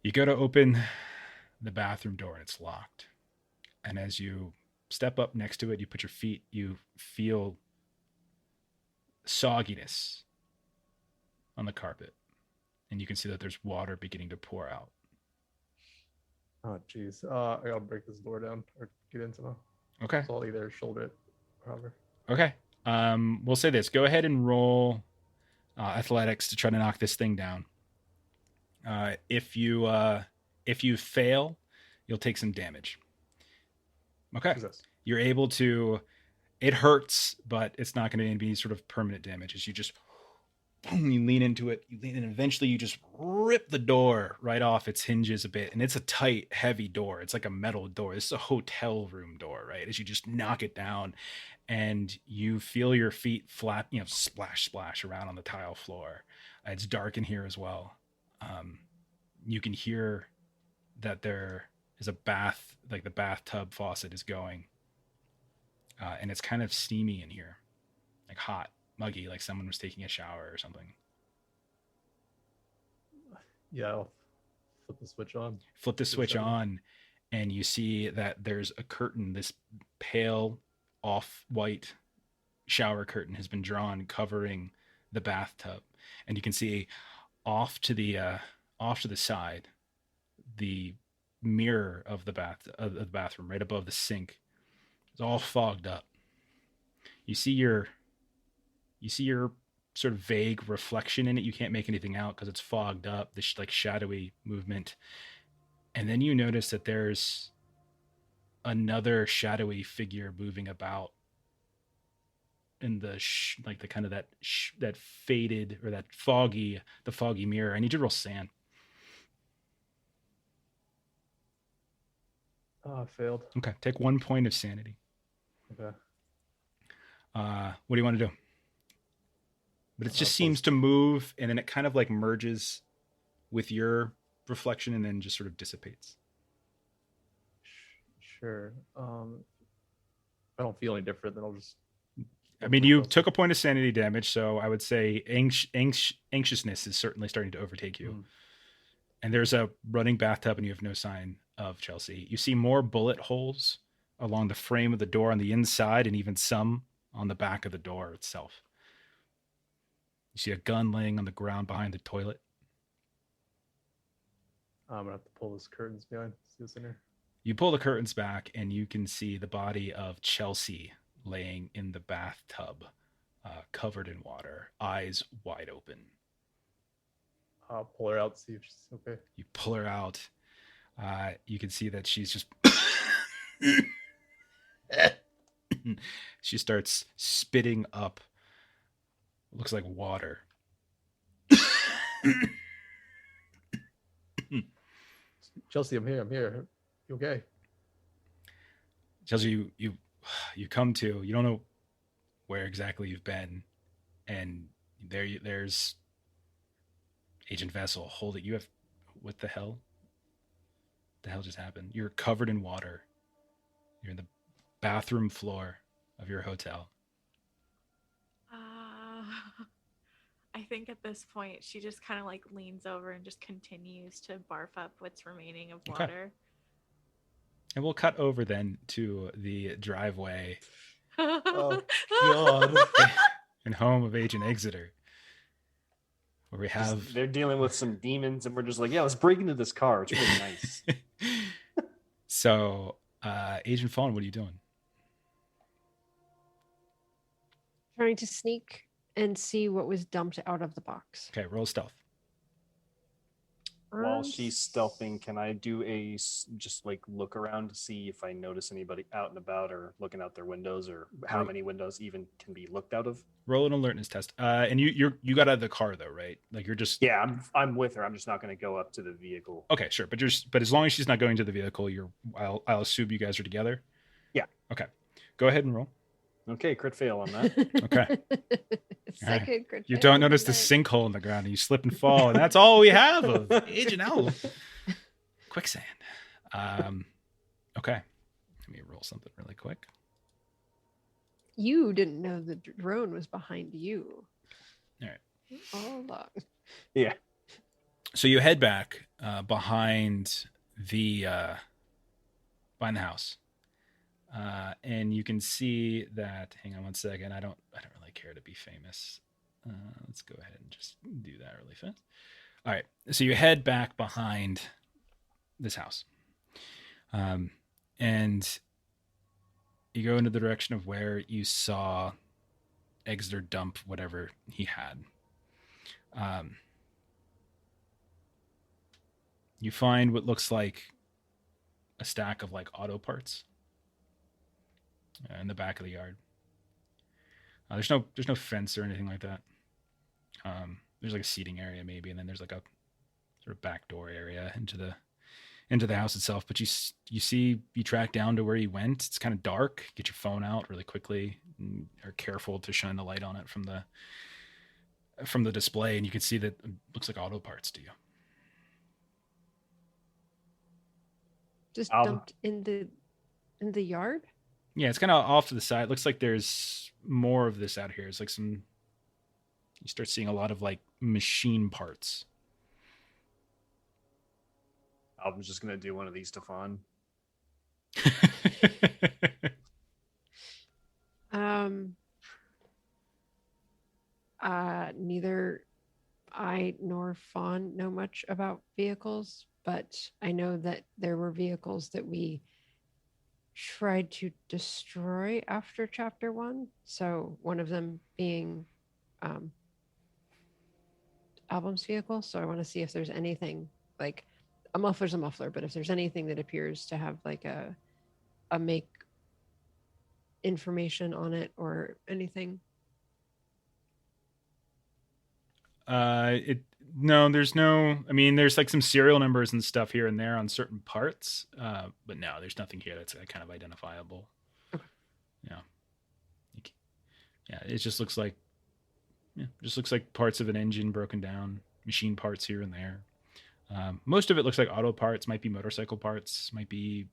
You go to open the bathroom door and it's locked. And as you step up next to it, you put your feet, you feel sogginess on the carpet. And you can see that there's water beginning to pour out. Oh, geez. I gotta break this door down or get into them. Okay. So I'll either shoulder it or however. Okay. We'll say this. Go ahead and roll athletics to try to knock this thing down. If you fail, you'll take some damage. Okay. Success. You're able to. It hurts, but it's not going to be any sort of permanent damage. As you just you lean into it, and eventually you just rip the door right off its hinges a bit, and it's a tight, heavy door. It's like a metal door. This is a hotel room door, right? As you just knock it down, and you feel your feet flap, splash around on the tile floor. It's dark in here as well. You can hear that there is a bath, like the bathtub faucet is going, and it's kind of steamy in here, like hot. Muggy, like someone was taking a shower or something. Yeah, I'll flip the switch on. Flip the switch on, and you see that there's a curtain. This pale, off-white shower curtain has been drawn, covering the bathtub, and you can see off to the side, the mirror of the bathroom, right above the sink, is all fogged up. You see your sort of vague reflection in it. You can't make anything out because it's fogged up, this like shadowy movement. And then you notice that there's another shadowy figure moving about in the the kind of that faded or that foggy mirror. I need you to roll sand. Oh, I failed. Okay, take 1 point of sanity. Okay. What do you want to do? But it just seems to move, and then it kind of like merges with your reflection and then just sort of dissipates. Sure. I don't feel any different, then I'll just... I mean, you took a point of sanity damage, so I would say anxiousness is certainly starting to overtake you. And there's a running bathtub, and you have no sign of Chelsea. You see more bullet holes along the frame of the door on the inside, and even some on the back of the door itself. You see a gun laying on the ground behind the toilet. I'm gonna have to pull those curtains behind. See what's in here. You pull the curtains back, and you can see the body of Chelsea laying in the bathtub, covered in water, eyes wide open. I'll pull her out, see if she's okay. You pull her out. You can see that she's just. She starts spitting up. Looks like water. Chelsea, I'm here. You okay? Chelsea, you come to. You don't know where exactly you've been, and there's Agent Vessel holding you. Have what the hell? The hell just happened? You're covered in water. You're in the bathroom floor of your hotel. I think at this point she just kind of like leans over and just continues to barf up what's remaining of Okay. water. And we'll cut over then to the driveway Oh, God. and home of Agent Exeter, where we have. They're dealing with some demons, and we're just like, yeah, let's break into this car. It's really nice. So, Agent Fawn, what are you doing? Trying to sneak and see what was dumped out of the box. Okay, roll stealth. While she's stealthing, can I do just like look around to see if I notice anybody out and about or looking out their windows, or how many windows even can be looked out of? Roll an alertness test. And you got out of the car though, right? Like you're just. Yeah, I'm with her. I'm just not going to go up to the vehicle. Okay, sure, but as long as she's not going to the vehicle, I'll assume you guys are together. Yeah. Okay, go ahead and roll. Okay, crit fail on that. Okay. Second crit You fail don't notice the tonight. sinkhole in the ground, and you slip and fall, and that's all we have of Agent Owl. Quicksand. Okay. Let me roll something really quick. You didn't know the drone was behind you. All right. All along. Yeah. So you head back behind the house, and you can see that. Hang on one second. I don't really care to be famous. Let's go ahead and just do that really fast. All right. So you head back behind this house, and you go into the direction of where you saw Exeter dump whatever he had. You find what looks like a stack of like auto parts in the back of the yard. There's no fence or anything like that. There's like a seating area maybe, and then there's like a sort of back door area into the house itself. But you track down to where he went. It's kind of dark. Get your phone out really quickly, and are careful to shine the light on it from the display, and you can see that it looks like auto parts to you. Just Album. dumped in the yard? Yeah, it's kind of off to the side. Looks like there's more of this out here. It's like you start seeing a lot of like machine parts. Album's just going to do one of these to Fawn. Neither I nor Fawn know much about vehicles, but I know that there were vehicles that we tried to destroy after chapter 1. So one of them being Album's vehicle. So I want to see if there's anything like a muffler's a muffler, but if there's anything that appears to have like a make information on it or anything. There's no. I mean, there's like some serial numbers and stuff here and there on certain parts, but no, there's nothing here that's kind of identifiable. Okay. Yeah. Yeah, it just looks like parts of an engine broken down, machine parts here and there. Most of it looks like auto parts, might be motorcycle parts, might be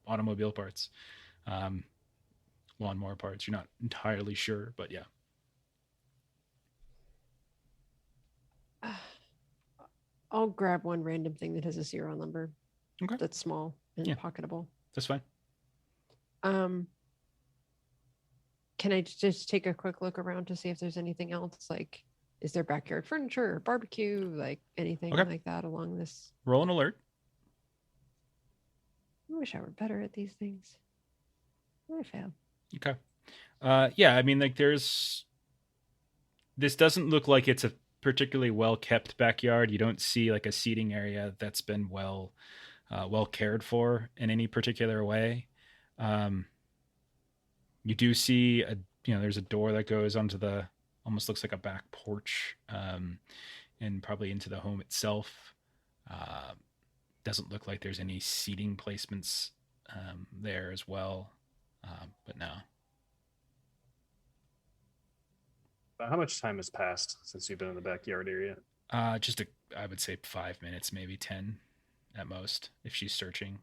automobile parts, lawnmower parts. You're not entirely sure, but yeah. I'll grab one random thing that has a serial number. Okay. That's small and Yeah. pocketable. That's fine. Can I just take a quick look around to see if there's anything else? Like, is there backyard furniture or barbecue? Like anything Okay. like that along this? Roll an alert. I wish I were better at these things. I failed. Okay. Yeah, I mean, like this doesn't look like it's a particularly well kept backyard. You don't see like a seating area that's been well cared for in any particular way. You do see there's a door that goes onto the almost looks like a back porch, and probably into the home itself. Doesn't look like there's any seating placements there as well, but no. How much time has passed since you've been in the backyard area? I would say 5 minutes, maybe 10 at most, if she's searching.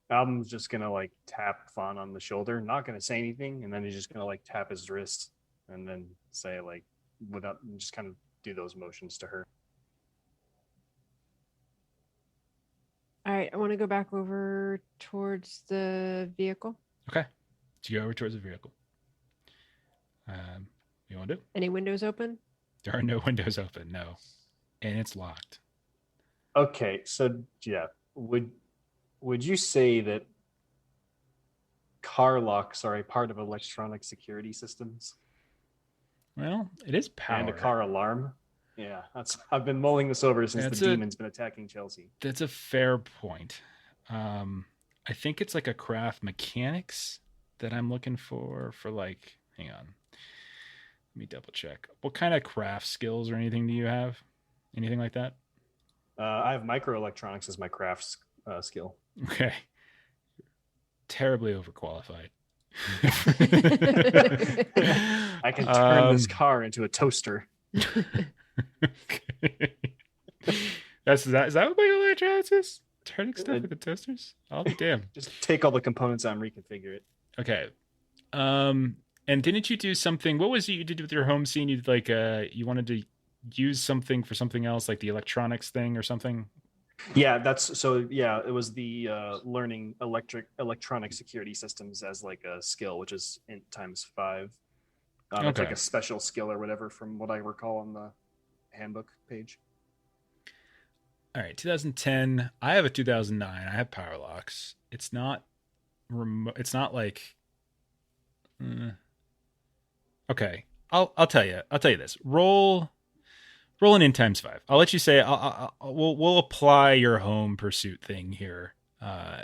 Album's just gonna like tap Fawn on the shoulder, not gonna say anything, and then he's just gonna like tap his wrist and then say like without just kind of do those motions to her. All right, I want to go back over towards the vehicle. Okay. So you go over towards the vehicle. You want to do? Any windows open? There are no windows open, no. And it's locked. Okay, so yeah, would you say that car locks are a part of electronic security systems Well, it is power. and a car alarm? Yeah, I've been mulling this over since the demon's been attacking Chelsea. That's a fair point. I think it's like a craft mechanics that I'm looking for like, hang on. Let me double check. What kind of craft skills or anything do you have? Anything like that? I have microelectronics as my crafts skill. Okay. Terribly overqualified. I can turn this car into a toaster. Okay. Is that what microelectronics is? Turning stuff into toasters? I'll be damned. Just take all the components out and reconfigure it. Okay. And didn't you do something? What was it you did with your home scene? You did like you wanted to use something for something else, like the electronics thing or something? Yeah, it was the learning electronic security systems as like a skill, which is int times 5. It's like a special skill or whatever from what I recall on the handbook page. All right, 2010. I have a 2009. I have power locks. It's not remote. It's not like. Okay, I'll tell you. I'll tell you this. Roll an int times 5. I'll let you say. We'll apply your home pursuit thing here.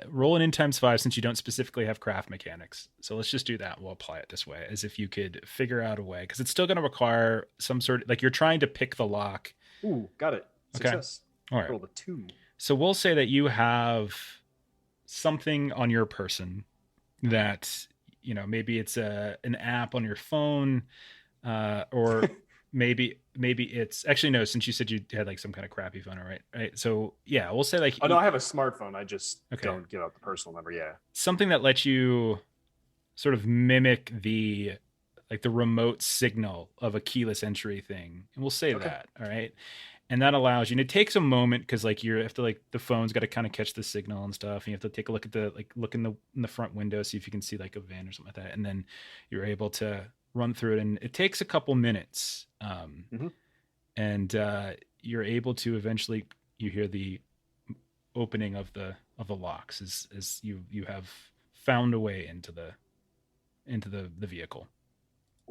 Roll an int times 5 since you don't specifically have craft mechanics. So let's just do that. We'll apply it this way, as if you could figure out a way, because it's still going to require some sort of like you're trying to pick the lock. Ooh, got it. Success. Okay. All right. Roll a 2. So we'll say that you have something on your person that, maybe it's an app on your phone, or maybe it's actually no, since you said you had like some kind of crappy phone, right? So yeah, we'll say like, oh no, I have a smartphone. I just don't give out the personal number. Yeah. Something that lets you sort of mimic the remote signal of a keyless entry thing. And we'll say that. All right. And that allows you, and it takes a moment because like you have to like the phone's got to kind of catch the signal and stuff. And you have to take a look at look in the front window, see if you can see like a van or something like that. And then you're able to run through it. And it takes a couple minutes. And you're able to eventually, you hear the opening of the locks as you have found a way into the vehicle.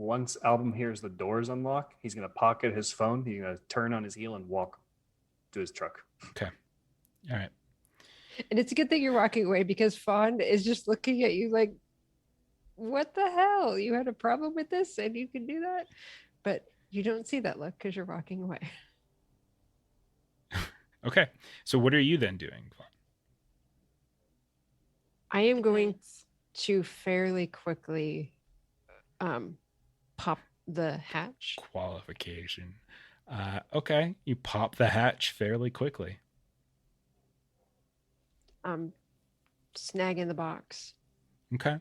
Once Album hears the doors unlock, he's going to pocket his phone. He's going to turn on his heel and walk to his truck. Okay. All right. And it's a good thing you're walking away because Fawn is just looking at you like, what the hell? You had a problem with this and you can do that? But you don't see that look because you're walking away. Okay. So what are you then doing, Fawn? I am going to fairly quickly pop the hatch. Qualification. Okay. You pop the hatch fairly quickly. Snagging the box. Okay.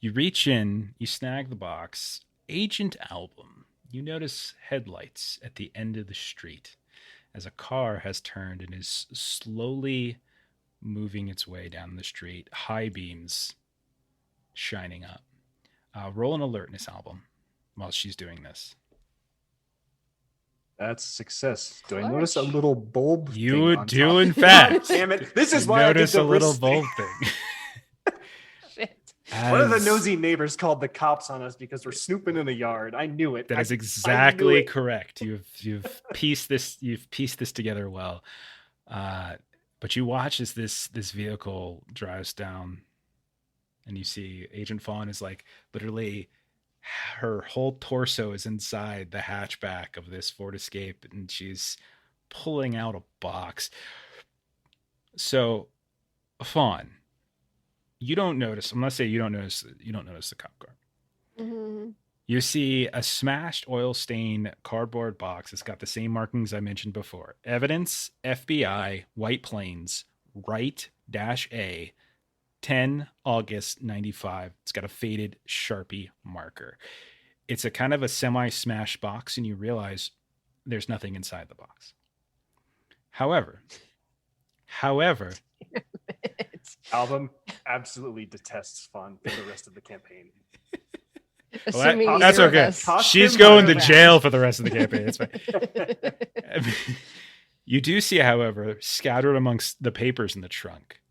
You reach in, you snag the box. Agent Album, you notice headlights at the end of the street as a car has turned and is slowly moving its way down the street. High beams shining up. Roll an alertness, Album, while she's doing this. That's success. Do I Clutch. notice a little bulb? You thing do, on in top? fact. Damn it! This is You why I did notice the a little wrist bulb thing. thing. Shit. One of the As- nosy neighbors called the cops on us because we're snooping in the yard. I knew it. That is I exactly knew it. correct. You've pieced this together well. But you watch as this vehicle drives down, and you see Agent Fawn is like literally her whole torso is inside the hatchback of this Ford Escape, and she's pulling out a box. So, Fawn, you don't notice. I'm gonna say you don't notice the cop car. Mm-hmm. You see a smashed oil stain cardboard box. It's got the same markings I mentioned before. Evidence, FBI, White Plains, Right -A, 10 August 95. It's got a faded Sharpie marker. It's a kind of a semi-smashed box, and you realize there's nothing inside the box. However, Album absolutely detests Fawn for the rest of the campaign. Assuming Well, that's either of okay. us Cost She's him going to money. jail for the rest of the campaign. It's fine. You do see, however, scattered amongst the papers in the trunk,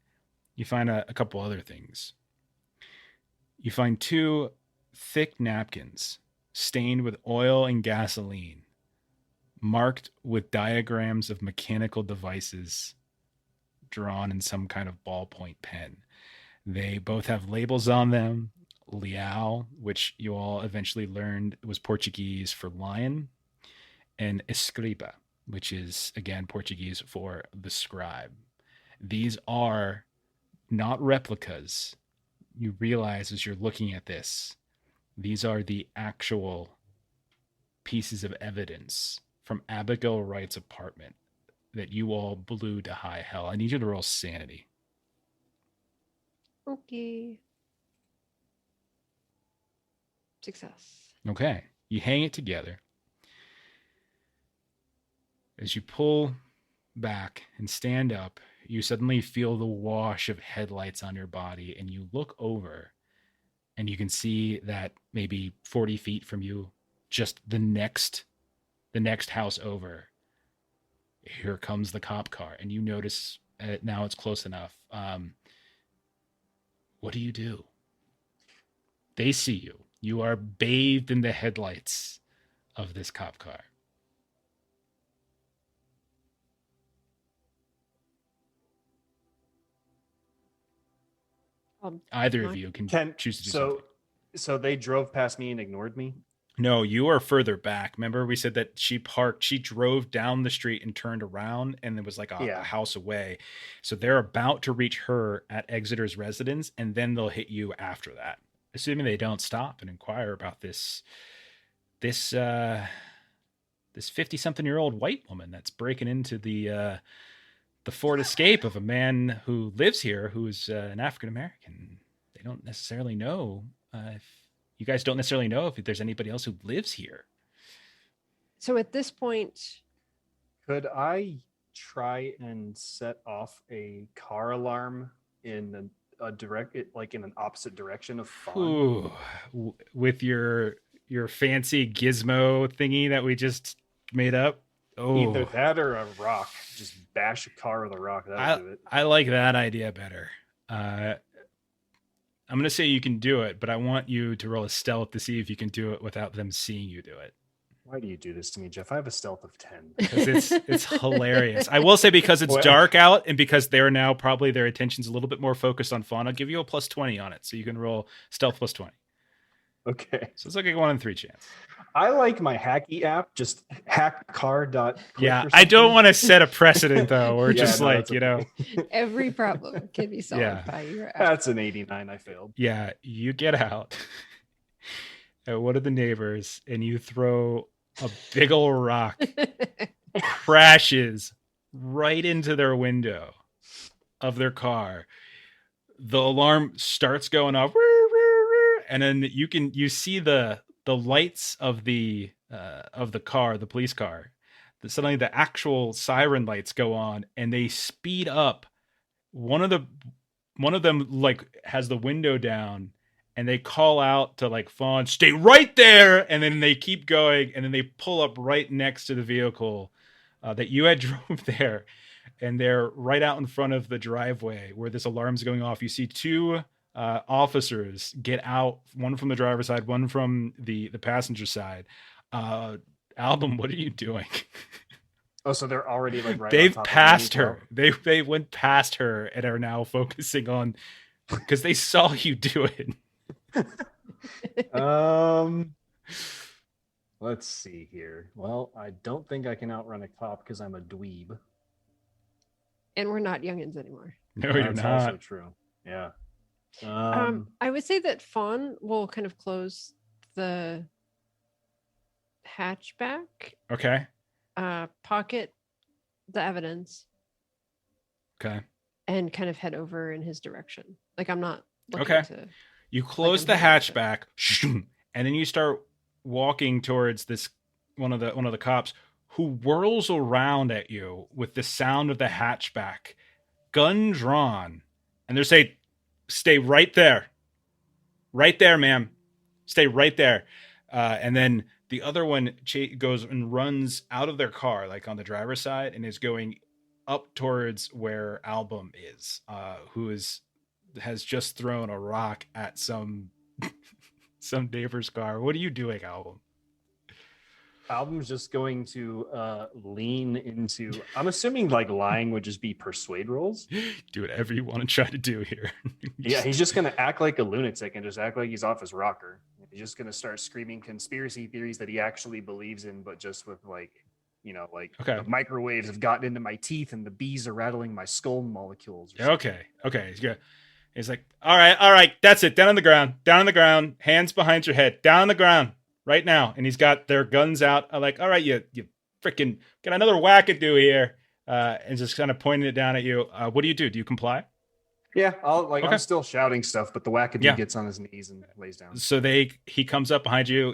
you find a couple other things. You find 2 thick napkins stained with oil and gasoline, marked with diagrams of mechanical devices drawn in some kind of ballpoint pen. They both have labels on them. Leal, which you all eventually learned was Portuguese for lion, and escriba, which is again Portuguese for the scribe. These are not replicas. You realize as you're looking at this, these are the actual pieces of evidence from Abigail Wright's apartment that you all blew to high hell. I need you to roll sanity. Okay. Success. Okay. You hang it together. As you pull back and stand up, you suddenly feel the wash of headlights on your body, and you look over and you can see that maybe 40 feet from you, just the next house over, here comes the cop car, and you notice now it's close enough. What do? They see you. You are bathed in the headlights of this cop car. Either of you can choose to do something. So they drove past me and ignored me? No, you are further back. Remember, we said that she drove down the street and turned around, and it was like a house away. So they're about to reach her at Exeter's residence, and then they'll hit you after that. Assuming they don't stop and inquire about this 50-something-year-old white woman that's breaking into the Ford Escape of a man who lives here, who's an African American. They don't necessarily know if you guys don't necessarily know if there's anybody else who lives here. So at this point, could I try and set off a car alarm in a direct, like in an opposite direction of Fawn? Ooh, with your fancy gizmo thingy that we just made up? Oh, either that or a rock. Just bash a car with a rock. That'll do it. I like that idea better. I'm going to say you can do it, but I want you to roll a stealth to see if you can do it without them seeing you do it. Why do you do this to me, Jeff? I have a stealth of 10. Because it's hilarious. I will say, because it's dark out and because they're now probably their attention's a little bit more focused on Fawn, I'll give you a +20 on it. So you can roll stealth +20. Okay. So it's like a 1 in 3 chance. I like my hacky app, just hackcar. Yeah, I don't want to set a precedent though. We're just like, every problem can be solved by your app. That's an 89. I failed. Yeah, you get out at one of the neighbors and you throw a big old rock, crashes right into their window of their car. The alarm starts going off, and then you see the lights of the car, the police car. Suddenly the actual siren lights go on and they speed up. One of them like has the window down and they call out to like Fawn, stay right there. And then they keep going and then they pull up right next to the vehicle that you had drove there. And they're right out in front of the driveway where this alarm's going off. You see 2 officers get out, one from the driver's side, one from the passenger side. Album, what are you doing? Oh, so they're already like right on They've top passed of me. her. They went past her and are now focusing on because they saw you do it. Let's see here. Well, I don't think I can outrun a cop because I'm a dweeb. And we're not youngins anymore. No, you're That's not. also true. Yeah. I would say that Fawn will kind of close the hatchback, Okay. pocket the evidence, Okay. and kind of head over in his direction. Like I'm not looking Okay. to. You close I'm the heading to- hatchback, and then you start walking towards this one of the cops who whirls around at you with the sound of the hatchback, gun drawn, and they say, "Stay right there, ma'am. Stay right there." And then the other one goes and runs out of their car, like on the driver's side, and is going up towards where Album is, who has just thrown a rock at some neighbor's car. What are you doing, Album? Album's just going to lean into. I'm assuming like lying would just be persuade rolls. Do whatever you want to try to do here. Yeah, he's just gonna act like a lunatic and just act like he's off his rocker. He's just gonna start screaming conspiracy theories that he actually believes in, but just with like, like Okay. the microwaves have gotten into my teeth and the bees are rattling my skull molecules. Okay. He's good. He's like, all right, that's it. Down on the ground, hands behind your head, down on the ground right now. And he's got their guns out. I'm like, all right, you freaking got another wackadoo here, and just kind of pointing it down at you. What do you do? Do you comply? Yeah, Okay. I'm still shouting stuff, but the wackadoo gets on his knees and lays down. So he comes up behind you.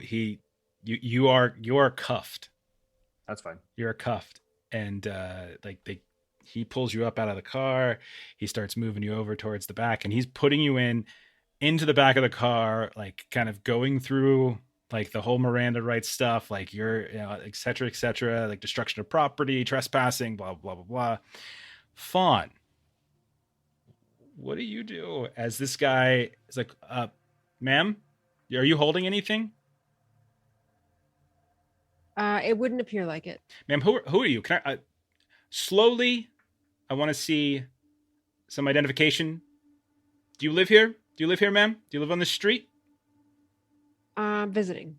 You are cuffed. That's fine. You're cuffed, and he pulls you up out of the car. He starts moving you over towards the back, and he's putting you into the back of the car, like kind of going through like the whole Miranda rights stuff, like you're, et cetera, like destruction of property, trespassing, blah, blah, blah, blah. Fawn, what do you do as this guy is like, ma'am, are you holding anything? It wouldn't appear like it. Ma'am, who are you? Can I slowly? I want to see some identification. Do you live here? Ma'am? Do you live on the street? Visiting.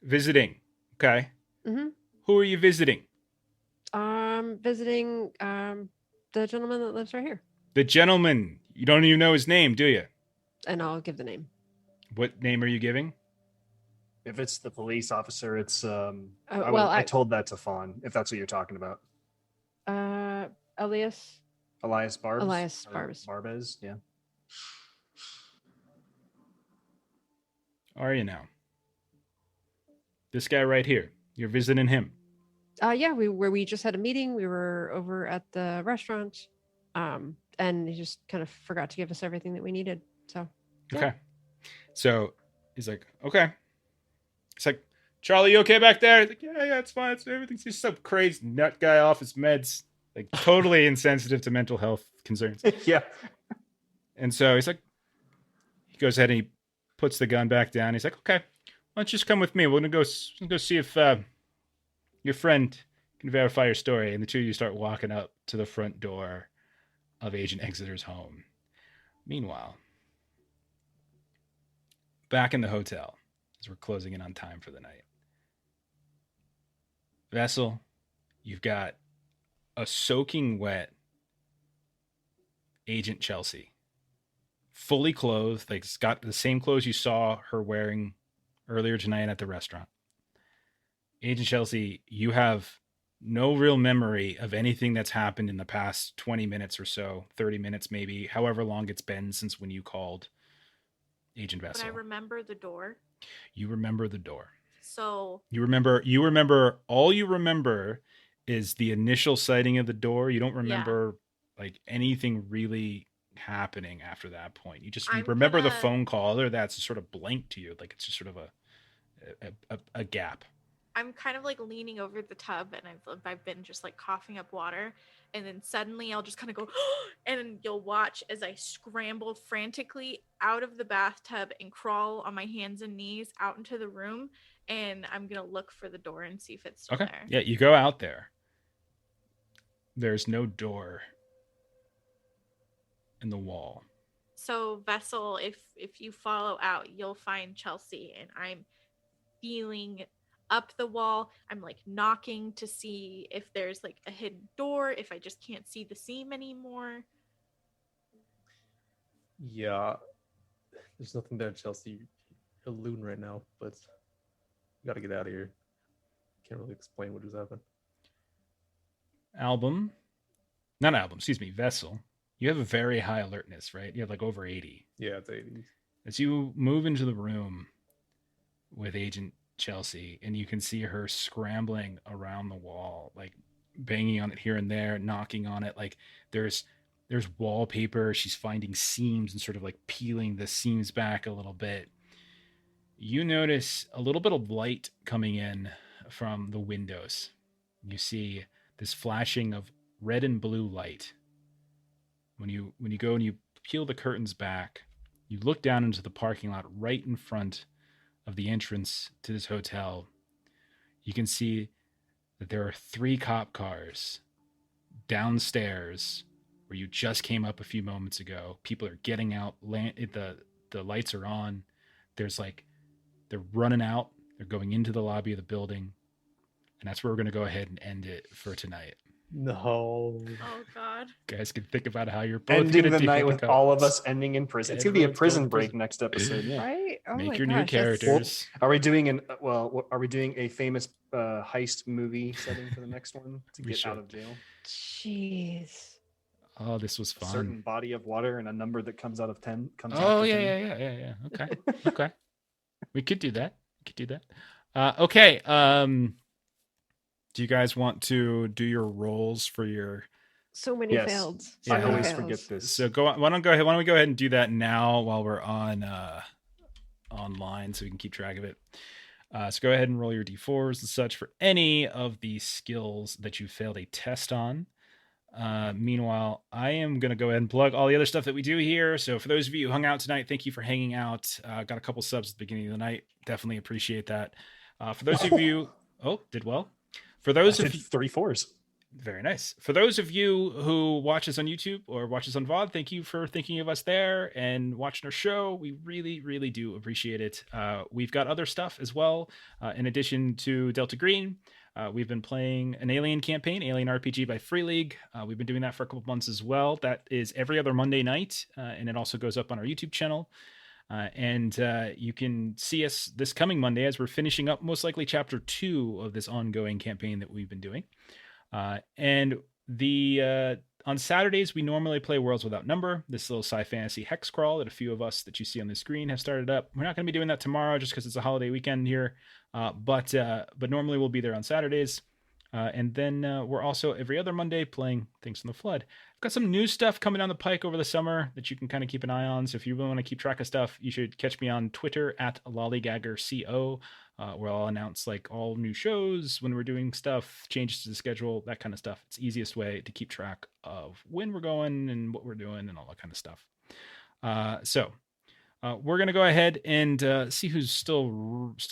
Visiting. Okay. Mm-hmm. Who are you visiting? Visiting the gentleman that lives right here. The gentleman. You don't even know his name, do you? And I'll give the name. What name are you giving? If it's the police officer, it's I told that to Fawn, if that's what you're talking about. Elias Barbs? Elias Barbs. Barbez, yeah. Are you now? This guy right here. You're visiting him. Yeah, we just had a meeting. We were over at the restaurant. And he just kind of forgot to give us everything that we needed. So yeah. Okay. So he's like, okay. It's like, Charlie, you okay back there? He's like, yeah, it's fine. Everything's just some crazy nut guy off his meds. Like totally insensitive to mental health concerns. Yeah. And so he's like, he goes ahead and he puts the gun back down. He's like, okay, why don't you just come with me? We're gonna go see if your friend can verify your story. And the two of you start walking up to the front door of Agent Exeter's home. Meanwhile, back in the hotel, as we're closing in on time for the night, Vessel, you've got a soaking wet Agent Chelsea, fully clothed, like it's got the same clothes you saw her wearing earlier tonight at the restaurant. Agent Chelsea, you have no real memory of anything that's happened in the past 20 minutes or so, 30 minutes maybe, however long it's been since when you called Agent Vessel. But I remember the door. You remember the door. So you remember all you remember is the initial sighting of the door. You don't remember like anything really happening after that point. You just remember the phone call. Other than that, it's sort of blank to you. Like it's just sort of a gap. I'm kind of like leaning over the tub, and I've been just like coughing up water, and then suddenly I'll just kind of go, and you'll watch as I scramble frantically out of the bathtub and crawl on my hands and knees out into the room, and I'm gonna look for the door and see if it's still Okay. there. Yeah, you go out there. There's no door in the wall. So Vessel, if you follow out, you'll find Chelsea, and I'm feeling up the wall. I'm like knocking to see if there's like a hidden door, if I just can't see the seam anymore. Yeah, there's nothing there, Chelsea. You're a loon right now, but you gotta get out of here. Can't really explain what just happened. Vessel. You have a very high alertness, right? You have like over 80. Yeah, it's 80s. As you move into the room with Agent Chelsea, and you can see her scrambling around the wall, like banging on it here and there, knocking on it. Like there's wallpaper. She's finding seams and sort of like peeling the seams back a little bit. You notice a little bit of light coming in from the windows. You see this flashing of red and blue light. When you go and you peel the curtains back, you look down into the parking lot right in front of the entrance to this hotel. You can see that there are 3 cop cars downstairs where you just came up a few moments ago. People are getting out. The lights are on. There's like, they're running out. They're going into the lobby of the building. And that's where we're going to go ahead and end it for tonight. No. Oh God. You guys can think about how you're both Ending gonna the do night with all of cards. us ending in prison. It's gonna be a Everyone's prison going to break prison. next episode. Yeah. Right? Oh Make my your new gosh, that's- characters. Are we doing are we doing a famous heist movie setting for the next one to We get should. out of jail? Jeez. Oh, this was A fun. certain body of water and a number that comes out of 10 comes Oh, after yeah, 10. yeah. Okay. Okay. We could do that. Okay. Do you guys want to do your rolls for your... So many Yes. failed. Yeah. I So many always fails. forget this. So why don't we go ahead and do that now while we're on online so we can keep track of it. So go ahead and roll your d4s and such for any of the skills that you failed a test on. Meanwhile, I am going to go ahead and plug all the other stuff that we do here. So for those of you who hung out tonight, thank you for hanging out. Got a couple subs at the beginning of the night. Definitely appreciate that. For those of you... Oh, did well. For those I of did you... 3 4s. Very nice. For those of you who watch us on YouTube or watch us on VOD, thank you for thinking of us there and watching our show. We really, really do appreciate it. We've got other stuff as well. In addition to Delta Green, we've been playing an Alien campaign, Alien RPG by Free League. We've been doing that for a couple months as well. That is every other Monday night, and it also goes up on our YouTube channel. And you can see us this coming Monday as we're finishing up most likely chapter 2 of this ongoing campaign that we've been doing. And on Saturdays, we normally play Worlds Without Number, this little sci-fantasy hex crawl that a few of us that you see on the screen have started up. We're not going to be doing that tomorrow just because it's a holiday weekend here, but normally we'll be there on Saturdays. And then we're also every other Monday playing Things from the Flood. I've got some new stuff coming down the pike over the summer that you can kind of keep an eye on. So if you really want to keep track of stuff, you should catch me on Twitter at lollygaggerco, where I'll announce like all new shows, when we're doing stuff, changes to the schedule, that kind of stuff. It's the easiest way to keep track of when we're going and what we're doing and all that kind of stuff. So we're going to go ahead and see who's still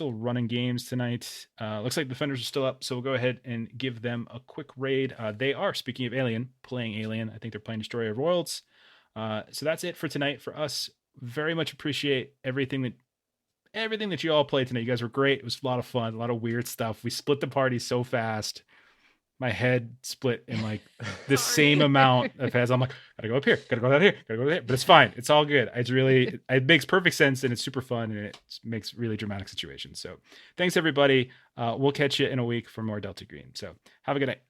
running games tonight. Looks like the Defenders are still up, so we'll go ahead and give them a quick raid. They are, speaking of Alien, playing Alien. I think they're playing Destroyer of Worlds. So that's it for tonight for us. Very much appreciate everything that you all played tonight. You guys were great. It was a lot of fun, a lot of weird stuff. We split the party so fast. My head split in like the same amount of heads. I'm like, gotta go up here, gotta go down here, gotta go there. But it's fine. It's all good. It makes perfect sense and it's super fun and it makes really dramatic situations. So thanks everybody. We'll catch you in a week for more Delta Green. So have a good night.